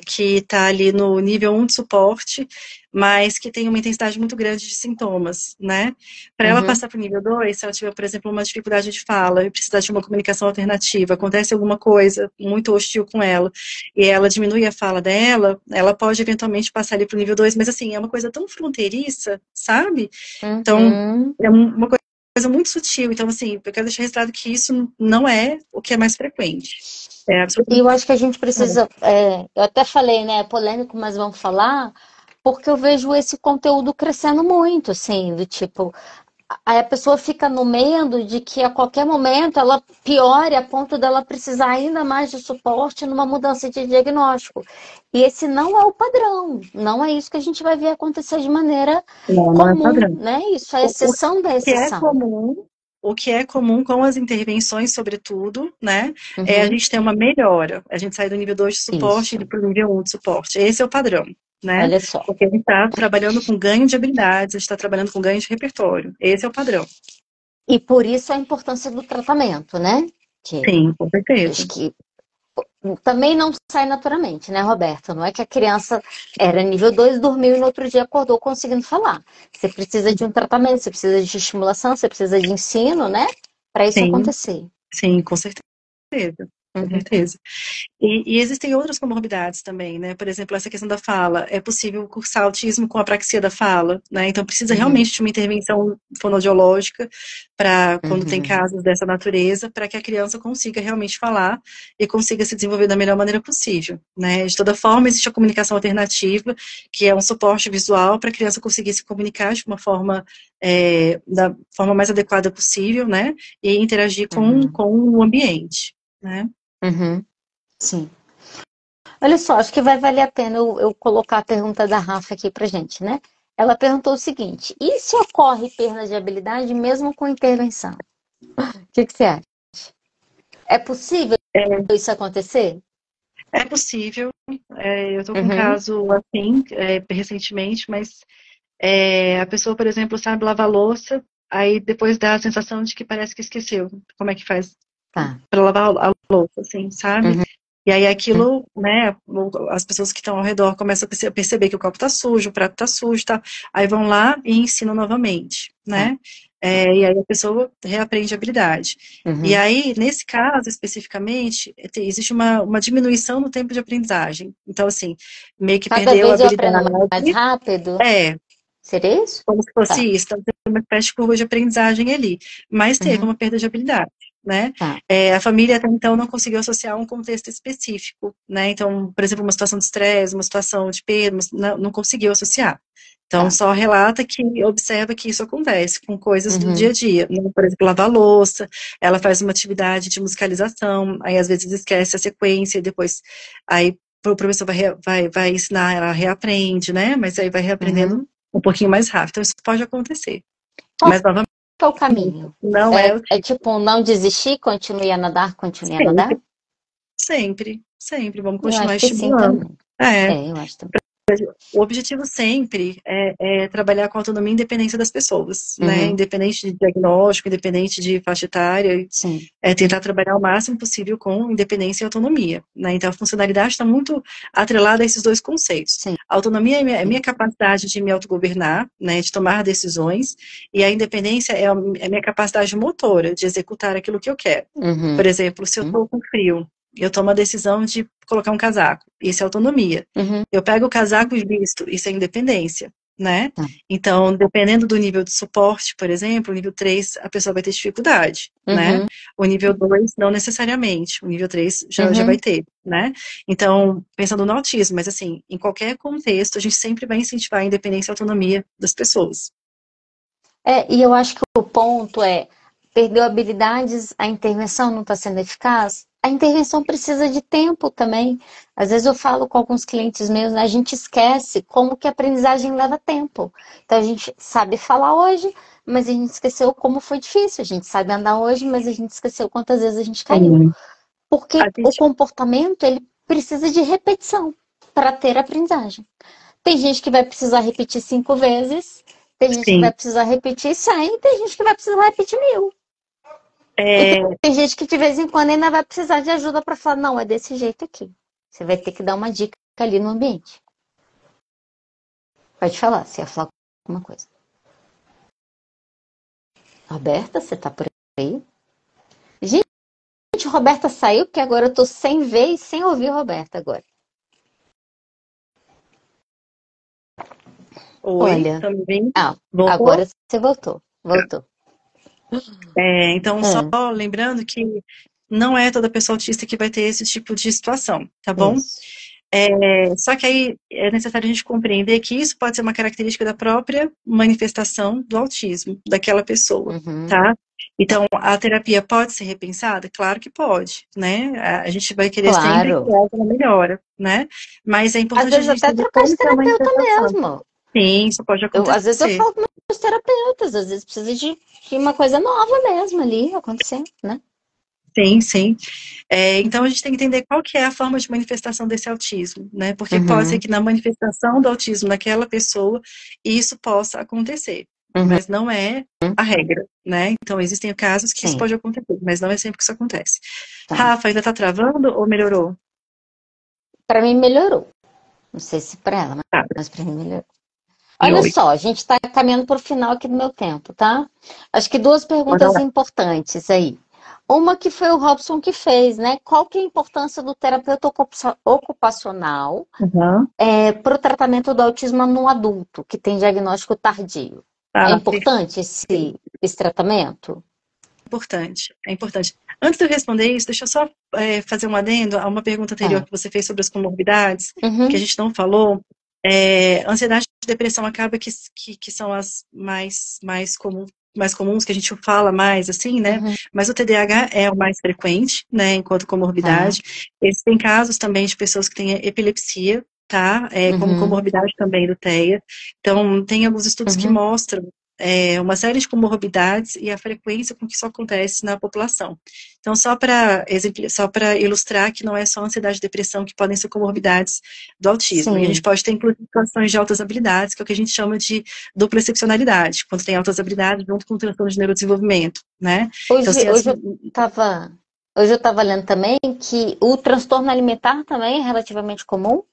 que está ali no nível 1 de suporte, mas que tem uma intensidade muito grande de sintomas, né? Para ela Uhum. passar para o nível 2, se ela tiver, por exemplo, uma dificuldade de fala e precisar de uma comunicação alternativa, acontece alguma coisa muito hostil com ela, e ela diminui a fala dela, ela pode eventualmente passar ali para o nível 2, mas assim, é uma coisa tão fronteiriça, sabe? Então, Uhum. é uma coisa muito sutil. Então, assim, eu quero deixar registrado que isso não é o que é mais frequente. É E eu absolutamente. acho que a gente precisa, eu até falei, né, é polêmico, mas vamos falar, porque eu vejo esse conteúdo crescendo muito, assim, do tipo, aí a pessoa fica no medo de que a qualquer momento ela piore a ponto dela precisar ainda mais de suporte numa mudança de diagnóstico. E esse não é o padrão, não é isso que a gente vai ver acontecer de maneira Não, não é comum, padrão. né? Isso é O exceção da que é exceção. comum, o que é comum com as intervenções, sobretudo, né, é a Uhum, gente ter uma melhora. A gente sai do nível 2 de suporte e isso, ir para o nível 1 de suporte. Esse é o padrão, né? olha só. Porque a gente está trabalhando com ganho de habilidades, a gente está trabalhando com ganho de repertório. Esse é o padrão. E por isso a importância do tratamento, né? Que Sim, com certeza. acho que também não sai naturalmente, né, Roberta? Não é que a criança era nível 2, dormiu e no outro dia acordou conseguindo falar. Você precisa de um tratamento, você precisa de estimulação, você precisa de ensino, né? Para isso Sim, acontecer. sim, com certeza. Com Uhum, certeza. E existem outras comorbidades também, né? Por exemplo, essa questão da fala. É possível cursar autismo com apraxia da fala, né? Então precisa uhum, realmente de uma intervenção fonoaudiológica para quando tem uhum, casos dessa natureza, para que a criança consiga realmente falar e consiga se desenvolver da melhor maneira possível, né? De toda forma, existe a comunicação alternativa, que é um suporte visual para a criança conseguir se comunicar de uma forma da forma mais adequada possível, né? E interagir uhum, com o ambiente, né? uhum. Sim. Olha só, acho que vai valer a pena eu colocar a pergunta da Rafa aqui pra gente, né? Ela perguntou o seguinte: e se ocorre perda de habilidade mesmo com intervenção? O que você acha? É possível isso acontecer? É possível. Eu estou com um Uhum. caso assim, recentemente, mas a pessoa, por exemplo, sabe lavar louça, aí depois dá a sensação de que parece que esqueceu como é que faz Tá. para lavar a louça, assim, sabe? Uhum. E aí aquilo, né, as pessoas que estão ao redor começam a perceber que o copo tá sujo, o prato tá sujo, tá? Aí vão lá e ensinam novamente, Tá. né? E aí a pessoa reaprende a habilidade. E Uhum. aí, nesse caso especificamente, existe uma diminuição no tempo de aprendizagem. Então, assim, meio que Cada perdeu a vez eu aprendo mais habilidade. rápido? É, Seria isso? como se fosse Tá. isso, então tem uma espécie de curva de aprendizagem ali, mas teve Uhum. uma perda de habilidade, né? Tá. A família até então não conseguiu associar um contexto específico, né? Então, por exemplo, uma situação de estresse, uma situação de perda, não conseguiu associar. Então, Tá. só relata que observa que isso acontece com coisas do dia a Uhum. dia, né? Por exemplo, lavar louça, ela faz uma atividade de musicalização, aí às vezes esquece a sequência e depois aí o professor vai ensinar, ela reaprende, né? Mas aí vai Uhum. reaprendendo um pouquinho mais rápido. Então, isso pode acontecer. Qual Mas, novamente, que é o caminho? não é É, o é tipo. tipo não desistir, continue a nadar, continue a nadar? Sempre, sempre, sempre. Vamos Eu continuar acho que sim estimulando. também. É, É, eu acho também. o objetivo sempre é trabalhar com autonomia e independência das pessoas, né? Uhum. Independente de diagnóstico, independente de faixa etária, Sim. tentar trabalhar o máximo possível com independência e autonomia, né? Então, a funcionalidade está muito atrelada a esses dois conceitos. Sim. A autonomia é a minha capacidade de me autogovernar, né? De tomar decisões, e a independência é a minha capacidade motora de executar aquilo que eu quero. Uhum. Por exemplo, se eu estou com frio, eu tomo a decisão de colocar um casaco, isso é autonomia. Uhum. Eu pego o casaco e visto, isso é independência, né? Tá. Então, dependendo do nível de suporte, por exemplo, o nível 3 a pessoa vai ter dificuldade, né? Uhum. O nível 2 não necessariamente, o nível 3 já vai Uhum. ter, né? Então, pensando no autismo, mas assim, em qualquer contexto, a gente sempre vai incentivar a independência e a autonomia das pessoas. É, e eu acho que o ponto é, perdeu habilidades, a intervenção não está sendo eficaz. A intervenção precisa de tempo também. Às vezes eu falo com alguns clientes meus, né, a gente esquece como que a aprendizagem leva tempo. Então a gente sabe falar hoje, mas a gente esqueceu como foi difícil. A gente sabe andar hoje, mas a gente esqueceu quantas vezes a gente caiu. Sim. A Porque o gente, comportamento, ele precisa de repetição para ter aprendizagem. Tem gente que vai precisar repetir 5 vezes, tem gente que vai sim, precisar repetir 100, tem gente que vai precisar repetir 1000. E é, tem gente que de vez em quando ainda vai precisar de ajuda para falar, não, é desse jeito aqui. Você vai ter que dar uma dica ali no ambiente. Pode falar, você ia falar alguma coisa. Roberta, você tá por aí? Gente, Roberta saiu, porque agora eu tô sem ver e sem ouvir Roberta agora. oi, Olha, tá me vendo? agora Voltou? você voltou. Voltou. Então, só É, lembrando que não é toda pessoa autista que vai ter esse tipo de situação, tá bom? isso. Só que aí é necessário a gente compreender que isso pode ser uma característica da própria manifestação do autismo daquela pessoa, Uhum. tá? Então, a terapia pode ser repensada? Claro que pode, né? A gente vai querer sempre que Claro. ela melhora, né? Mas é Às importante a vezes gente até entender trocar de como que é a terapeuta manifestação. mesmo. Sim, isso pode Às vezes eu acontecer. falo com meus terapeutas, às vezes precisa de uma coisa nova mesmo ali acontecer, né? Sim, sim. Então a gente tem que entender qual que é a forma de manifestação desse autismo, né? Porque pode ser Uhum. que na manifestação do autismo daquela pessoa isso possa acontecer, Uhum. mas não é a regra, né? Então existem casos que isso Sim, pode acontecer, mas não é sempre que isso acontece. tá. Rafa, ainda tá travando ou melhorou? Para mim melhorou. Não sei se para ela, Tá, mas para mim melhorou. e Olha oi, só, a gente está caminhando para o final aqui do meu tempo, tá? Acho que duas bora perguntas lá. importantes aí. Uma que foi o Robson que fez, né? Qual que é a importância do terapeuta ocupacional Uhum. para o tratamento do autismo no adulto que tem diagnóstico tardio? É Tá, importante esse tratamento? importante, é importante. Antes de eu responder isso, deixa eu só fazer um adendo a uma pergunta anterior Tá. que você fez sobre as comorbidades, que a Uhum, gente não falou. Ansiedade e depressão acaba que são as mais comuns, que a gente fala mais, assim, né? uhum, Mas o TDAH é o mais frequente, né, enquanto tá. comorbidade. Existem casos também de pessoas que têm epilepsia, tá? Como Uhum, comorbidade também do TEA. Então, tem alguns estudos que uhum, mostram uma série de comorbidades e a frequência com que isso acontece na população. Então, só para ilustrar que não é só ansiedade e depressão que podem ser comorbidades do autismo. E a gente sim. pode ter, inclusive, situações de altas habilidades, que é o que a gente chama de dupla excepcionalidade, quando tem altas habilidades junto com o transtorno de neurodesenvolvimento, né? Então, Hoje, se as, hoje eu estava hoje eu estava lendo também que o transtorno alimentar também é relativamente comum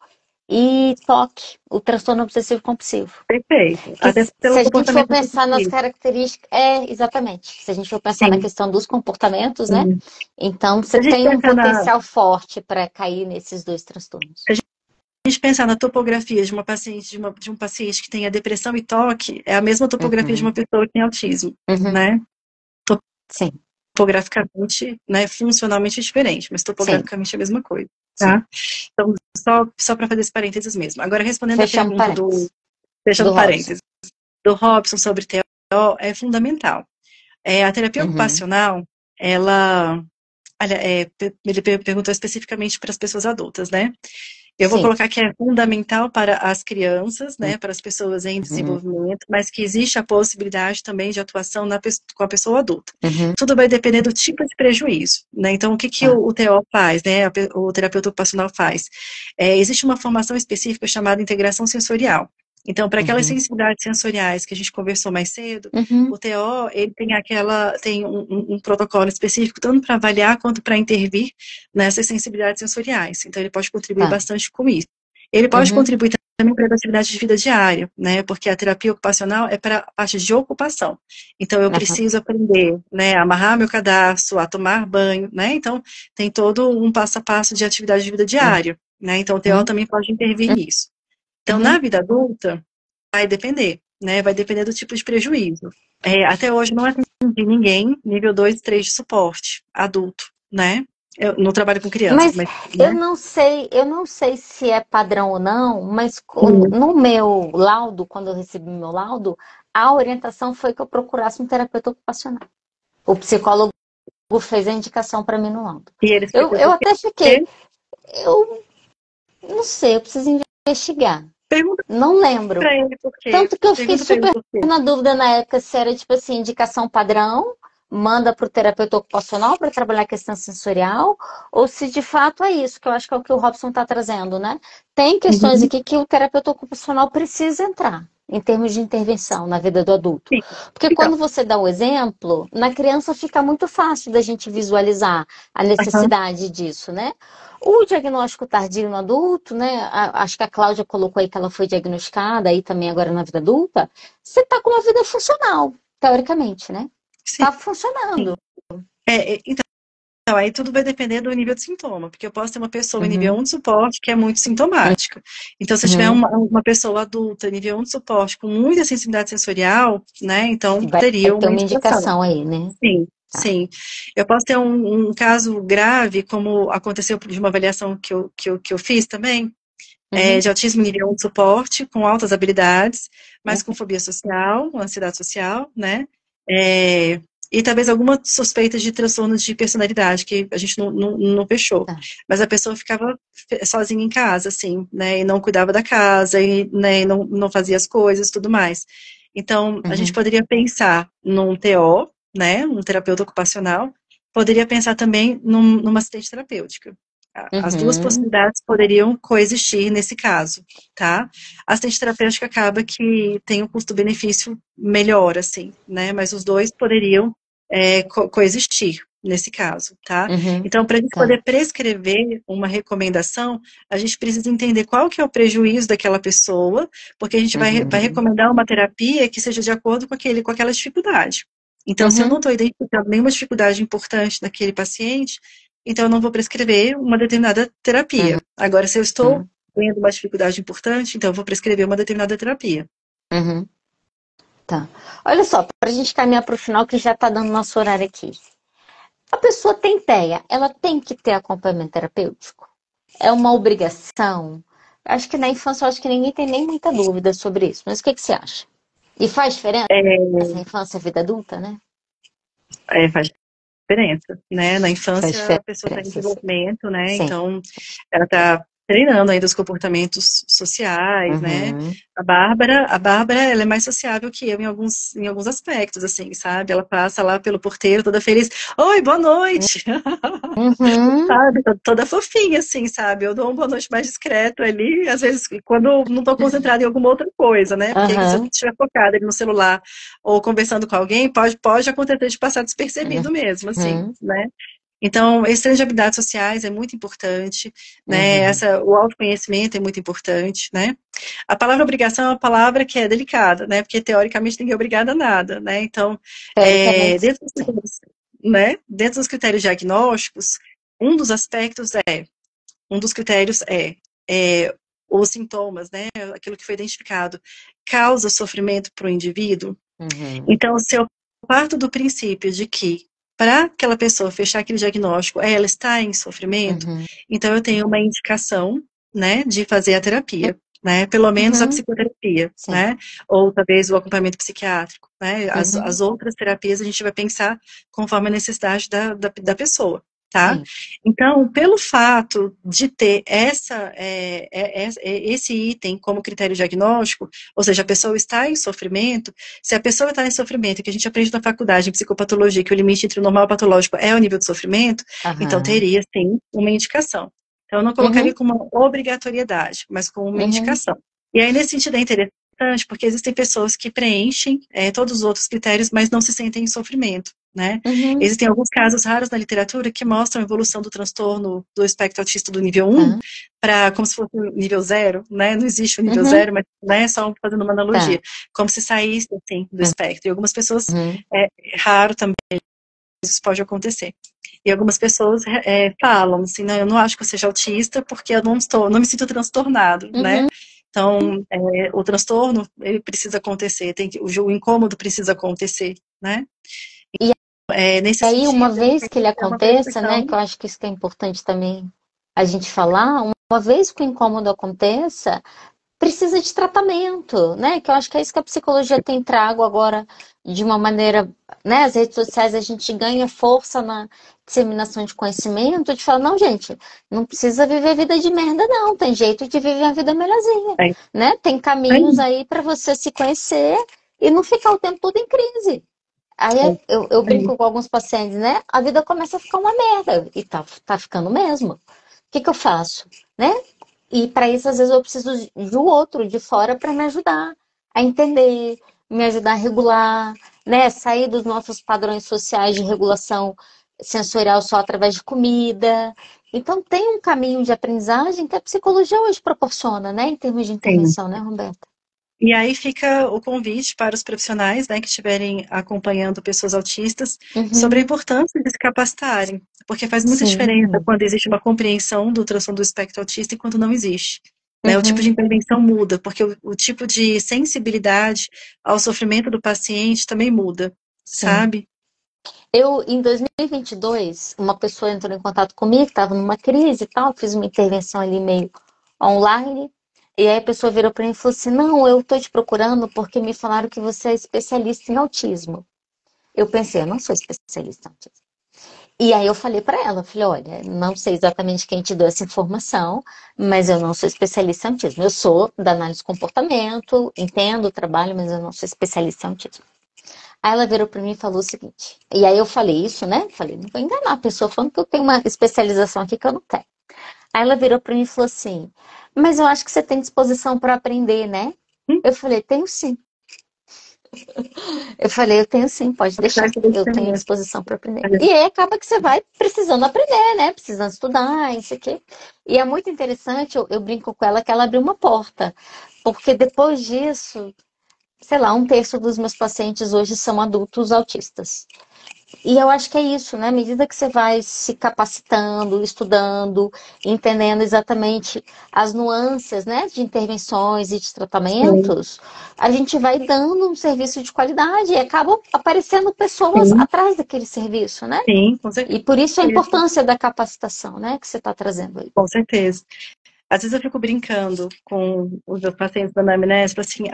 e toque, o transtorno obsessivo compulsivo. perfeito, Que até se pelo a gente for comportamento pensar nas repetitivo. características, exatamente. Se a gente for pensar na Sim, questão dos comportamentos, né? sim. Então Se você a gente tem um pensar na, potencial forte para cair nesses dois transtornos. se a gente pensar na topografia de uma paciente, de um paciente que tenha depressão e toque, é a mesma topografia de uma Uhum, pessoa que tem autismo, uhum, né? sim, Topograficamente, né, funcionalmente diferente, mas sim. topograficamente é a mesma coisa, Sim. tá? Então, só para fazer esse parênteses mesmo. Agora, respondendo a Fechamos pergunta parênteses. Do fechando Robson. parênteses, do Robson sobre TO, é fundamental. A terapia Uhum, ocupacional, ela, olha, ele perguntou especificamente para as pessoas adultas, né? Eu vou sim. colocar que é fundamental para as crianças, né, para as pessoas em Uhum, desenvolvimento, mas que existe a possibilidade também de atuação com a pessoa adulta. uhum, Tudo vai depender do tipo de prejuízo, né? Então, o que que tá. o TO faz, né? O terapeuta ocupacional faz? Existe uma formação específica chamada integração sensorial. Então, para aquelas Uhum, sensibilidades sensoriais que a gente conversou mais cedo, uhum, o TO ele tem um protocolo específico tanto para avaliar quanto para intervir nessas sensibilidades sensoriais. Então, ele pode contribuir tá. bastante com isso. Ele pode Uhum, contribuir também para a atividade de vida diária, né? Porque a terapia ocupacional é para a parte de ocupação. Então, eu aham, preciso aprender, né, a amarrar meu cadarço, a tomar banho, né? Então, tem todo um passo a passo de atividade de vida diária, né? Então, o TO uhum, também pode intervir nisso. Então, uhum. na vida adulta, vai depender, né? Vai depender do tipo de prejuízo. Até hoje não atendi ninguém nível 2 e 3 de suporte adulto, né? Eu não trabalho com crianças, Mas mas, né? eu não sei se é padrão ou não, mas Sim. no meu laudo, quando eu recebi meu laudo, a orientação foi que eu procurasse um terapeuta ocupacional. O psicólogo fez a indicação para mim no laudo. E ele explicou Eu por até fiquei, quê? eu não sei, eu preciso investigar. Pergunta Não lembro. pra ele por quê. Tanto que eu fiquei Pergunta pra ele super por quê. na dúvida na época se era tipo assim, indicação padrão, manda para o terapeuta ocupacional para trabalhar a questão sensorial, ou se de fato é isso, que eu acho que é o que o Robson está trazendo, né? Tem questões Uhum. aqui que o terapeuta ocupacional precisa entrar em termos de intervenção na vida do adulto. Sim. Porque Então, quando você dá o exemplo, na criança fica muito fácil da gente visualizar a aham, necessidade disso, né? O diagnóstico tardio no adulto, né? Acho que a Cláudia colocou aí que ela foi diagnosticada aí também agora na vida adulta. Você está com uma vida funcional, teoricamente, né? sim. Está funcionando. Então, aí tudo vai depender do nível de sintoma, porque eu posso ter uma pessoa em nível Uhum, 1 de suporte que é muito sintomática. Então, se eu tiver uhum. uma pessoa adulta, nível 1 de suporte, com muita sensibilidade sensorial, né, então Vai teria ter uma uma indicação. indicação aí, né? Sim, Tá. sim. Eu posso ter um caso grave, como aconteceu de uma avaliação que eu fiz também, de autismo nível 1 de suporte, com altas habilidades, mas com fobia social, ansiedade social, né? E talvez alguma suspeita de transtorno de personalidade, que a gente não fechou. Tá. Mas a pessoa ficava sozinha em casa, assim, né? E não cuidava da casa, e, né, e não fazia as coisas, tudo mais. Então, a gente poderia pensar num TO, né? Um terapeuta ocupacional. Poderia pensar também numa assistente terapêutica. As duas possibilidades poderiam coexistir nesse caso, tá? A assistente terapêutica acaba que tem um custo-benefício melhor, assim, né? Mas os dois poderiam coexistir nesse caso, tá? Então, para a gente poder prescrever uma recomendação, a gente precisa entender qual que é o prejuízo daquela pessoa, porque a gente vai recomendar uma terapia que seja de acordo com aquela dificuldade. Então, se eu não estou identificando nenhuma dificuldade importante naquele paciente, então eu não vou prescrever uma determinada terapia. Agora, se eu estou vendo uma dificuldade importante, então eu vou prescrever uma determinada terapia. Tá. Olha só, para a gente caminhar para o final, que já está dando nosso horário aqui. A pessoa tem TEA, ela tem que ter acompanhamento terapêutico? É uma obrigação? Acho que na infância, acho que ninguém tem nem muita dúvida sobre isso. Mas o que você acha? E faz diferença essa infância, vida adulta, né? Faz diferença, né? Na infância, a pessoa está em desenvolvimento, né? Sim. Então, ela está treinando ainda os comportamentos sociais, né? A Bárbara, ela é mais sociável que eu em alguns aspectos, assim, sabe? Ela passa lá pelo porteiro toda feliz. Oi, boa noite! Sabe? Toda fofinha, assim, sabe? Eu dou uma boa noite mais discreto ali, às vezes, quando não estou concentrada em alguma outra coisa, né? Porque se eu estiver focada ali no celular ou conversando com alguém, pode acontecer de passar despercebido mesmo, assim, né? Então, esse treino de habilidades sociais é muito importante, né? O autoconhecimento é muito importante, né? A palavra obrigação é uma palavra que é delicada, né? Porque, teoricamente, ninguém é obrigado a nada, né? Então, dentro dos critérios diagnósticos, um dos critérios é os sintomas, né? Aquilo que foi identificado, causa sofrimento para o indivíduo. Então, se eu parto do princípio de que para aquela pessoa fechar aquele diagnóstico, ela está em sofrimento, então eu tenho uma indicação, né, de fazer a terapia, né, pelo menos a psicoterapia, né, ou talvez o acompanhamento psiquiátrico, né, as outras terapias a gente vai pensar conforme a necessidade da pessoa, tá? Então, pelo fato de ter esse item como critério diagnóstico, ou seja, a pessoa está em sofrimento, se a pessoa está em sofrimento, que a gente aprende na faculdade em psicopatologia, que o limite entre o normal e o patológico é o nível de sofrimento, então teria, sim, uma indicação. Então, eu não colocaria como uma obrigatoriedade, mas como uma indicação. E aí, nesse sentido, é interessante, porque existem pessoas que preenchem todos os outros critérios, mas não se sentem em sofrimento, né? Existem alguns casos raros na literatura que mostram a evolução do transtorno do espectro autista do nível 1 para como se fosse o nível 0, né? Não existe o nível 0, mas, né, só fazendo uma analogia, como se saísse, assim, do espectro. E algumas pessoas, é raro também, isso pode acontecer. E algumas pessoas falam assim, não, eu não acho que eu seja autista porque eu não me sinto transtornado, né? Então, o transtorno, ele precisa acontecer, o incômodo precisa acontecer, né? Nesse aí, uma vez que ele aconteça, né, que eu acho que isso que é importante também a gente falar, uma vez que o incômodo aconteça, precisa de tratamento, né? Que eu acho que é isso que a psicologia tem trago agora de uma maneira, né? As redes sociais a gente ganha força na disseminação de conhecimento, de falar, não, gente, não precisa viver vida de merda, não. Tem jeito de viver a vida melhorzinha, né? Tem caminhos aí para você se conhecer e não ficar o tempo todo em crise. Aí eu brinco com alguns pacientes, né? A vida começa a ficar uma merda e tá ficando mesmo. O que eu faço, né? E para isso, às vezes, eu preciso do outro, de fora, para me ajudar a entender, me ajudar a regular, né? Sair dos nossos padrões sociais de regulação sensorial só através de comida. Então, tem um caminho de aprendizagem que a psicologia hoje proporciona, né? Em termos de intervenção, né, Roberta? E aí fica o convite para os profissionais, né, que estiverem acompanhando pessoas autistas, sobre a importância de se capacitarem, porque faz muita diferença quando existe uma compreensão do transtorno do espectro autista e quando não existe. Né? O tipo de intervenção muda, porque o tipo de sensibilidade ao sofrimento do paciente também muda, sabe? Em 2022, uma pessoa entrou em contato comigo, estava numa crise e tal, fiz uma intervenção ali meio online. E aí a pessoa virou para mim e falou assim: não, eu tô te procurando porque me falaram que você é especialista em autismo. Eu pensei, eu não sou especialista em autismo. E aí eu falei para ela, falei, olha, não sei exatamente quem te deu essa informação, mas eu não sou especialista em autismo. Eu sou da análise de comportamento, entendo o trabalho, mas eu não sou especialista em autismo. Aí ela virou para mim e falou o seguinte, e aí eu falei isso, né? Falei, não vou enganar a pessoa falando que eu tenho uma especialização aqui que eu não tenho. Aí ela virou para mim e falou assim, mas eu acho que você tem disposição para aprender, né? Eu falei, tenho sim. Eu falei, eu tenho sim, pode deixar. Eu tenho disposição para aprender. E aí acaba que você vai precisando aprender, né? Precisando estudar, isso aqui. E é muito interessante, eu brinco com ela que ela abriu uma porta. Porque depois disso, sei lá, 1/3 dos meus pacientes hoje são adultos autistas. E eu acho que é isso, né? À medida que você vai se capacitando, estudando, entendendo exatamente as nuances, né, de intervenções e de tratamentos, a gente vai dando um serviço de qualidade e acabam aparecendo pessoas atrás daquele serviço, né? Sim, com E certeza. por isso a importância da capacitação, né, que você está trazendo aí. Com certeza. Às vezes eu fico brincando com os meus pacientes da anamnese, assim,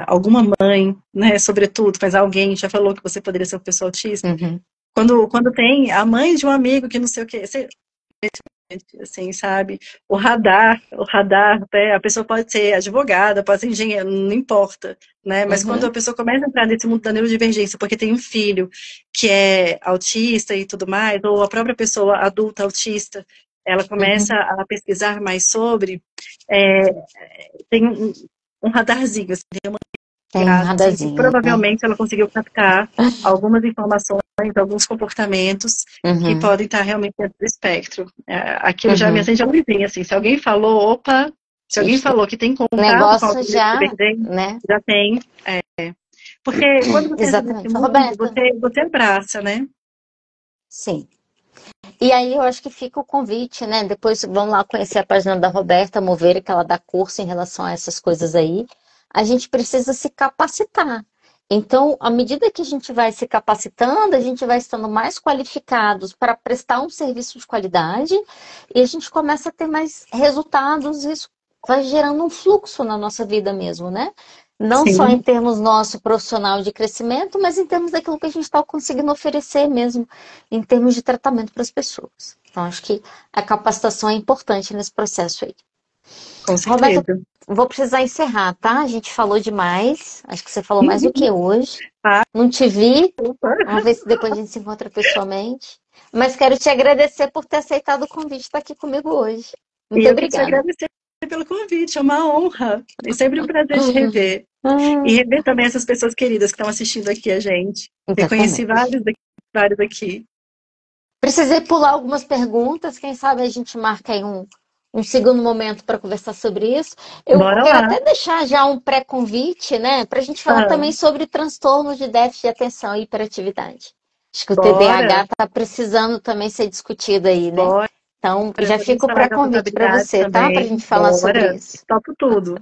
alguma mãe, né, sobretudo, mas alguém já falou que você poderia ser uma pessoa autista. Uhum. Quando tem a mãe de um amigo que não sei o quê, assim, sabe? O radar, né? A pessoa pode ser advogada, pode ser engenheira, não importa, né? Mas quando a pessoa começa a entrar nesse mundo da neurodivergência, porque tem um filho que é autista e tudo mais, ou a própria pessoa adulta autista, ela começa a pesquisar mais sobre, tem um radarzinho, assim, tem uma Tem um radarzinho, provavelmente ela conseguiu captar algumas informações, alguns comportamentos que podem estar realmente dentro do espectro. Aquilo já me acende a luzinha, assim, se alguém falou, opa, se alguém falou que tem contato negócio com alguém já, né? já tem. Porque quando você entra nesse mundo, você abraça, né? Sim. E aí eu acho que fica o convite, né? Depois vamos lá conhecer a página da Roberta Moveira, que ela dá curso em relação a essas coisas aí. A gente precisa se capacitar. Então, à medida que a gente vai se capacitando, a gente vai estando mais qualificados para prestar um serviço de qualidade e a gente começa a ter mais resultados e isso vai gerando um fluxo na nossa vida mesmo, né? Não só em termos nosso profissional de crescimento, mas em termos daquilo que a gente está conseguindo oferecer mesmo, em termos de tratamento para as pessoas. Então, acho que a capacitação é importante nesse processo aí. Com certeza. Roberta, vou precisar encerrar, tá? A gente falou demais. Acho que você falou mais do que hoje. Não te vi. Vamos ver se depois a gente se encontra pessoalmente. Mas quero te agradecer por ter aceitado o convite de estar aqui comigo hoje. Muito obrigada. Eu quero te agradecer pelo convite, é uma honra. É sempre um prazer te rever. E rever também essas pessoas queridas que estão assistindo aqui a gente. Eu conheci vários aqui. Precisei pular algumas perguntas, quem sabe a gente marca aí um segundo momento para conversar sobre isso. Eu quero até deixar já um pré-convite, né, para a gente falar também sobre transtornos de déficit de atenção e hiperatividade. Acho que o TDAH está precisando também ser discutido aí, né? Então, já fica o pré-convite para você, tá? Para a gente falar sobre isso. Topo tudo.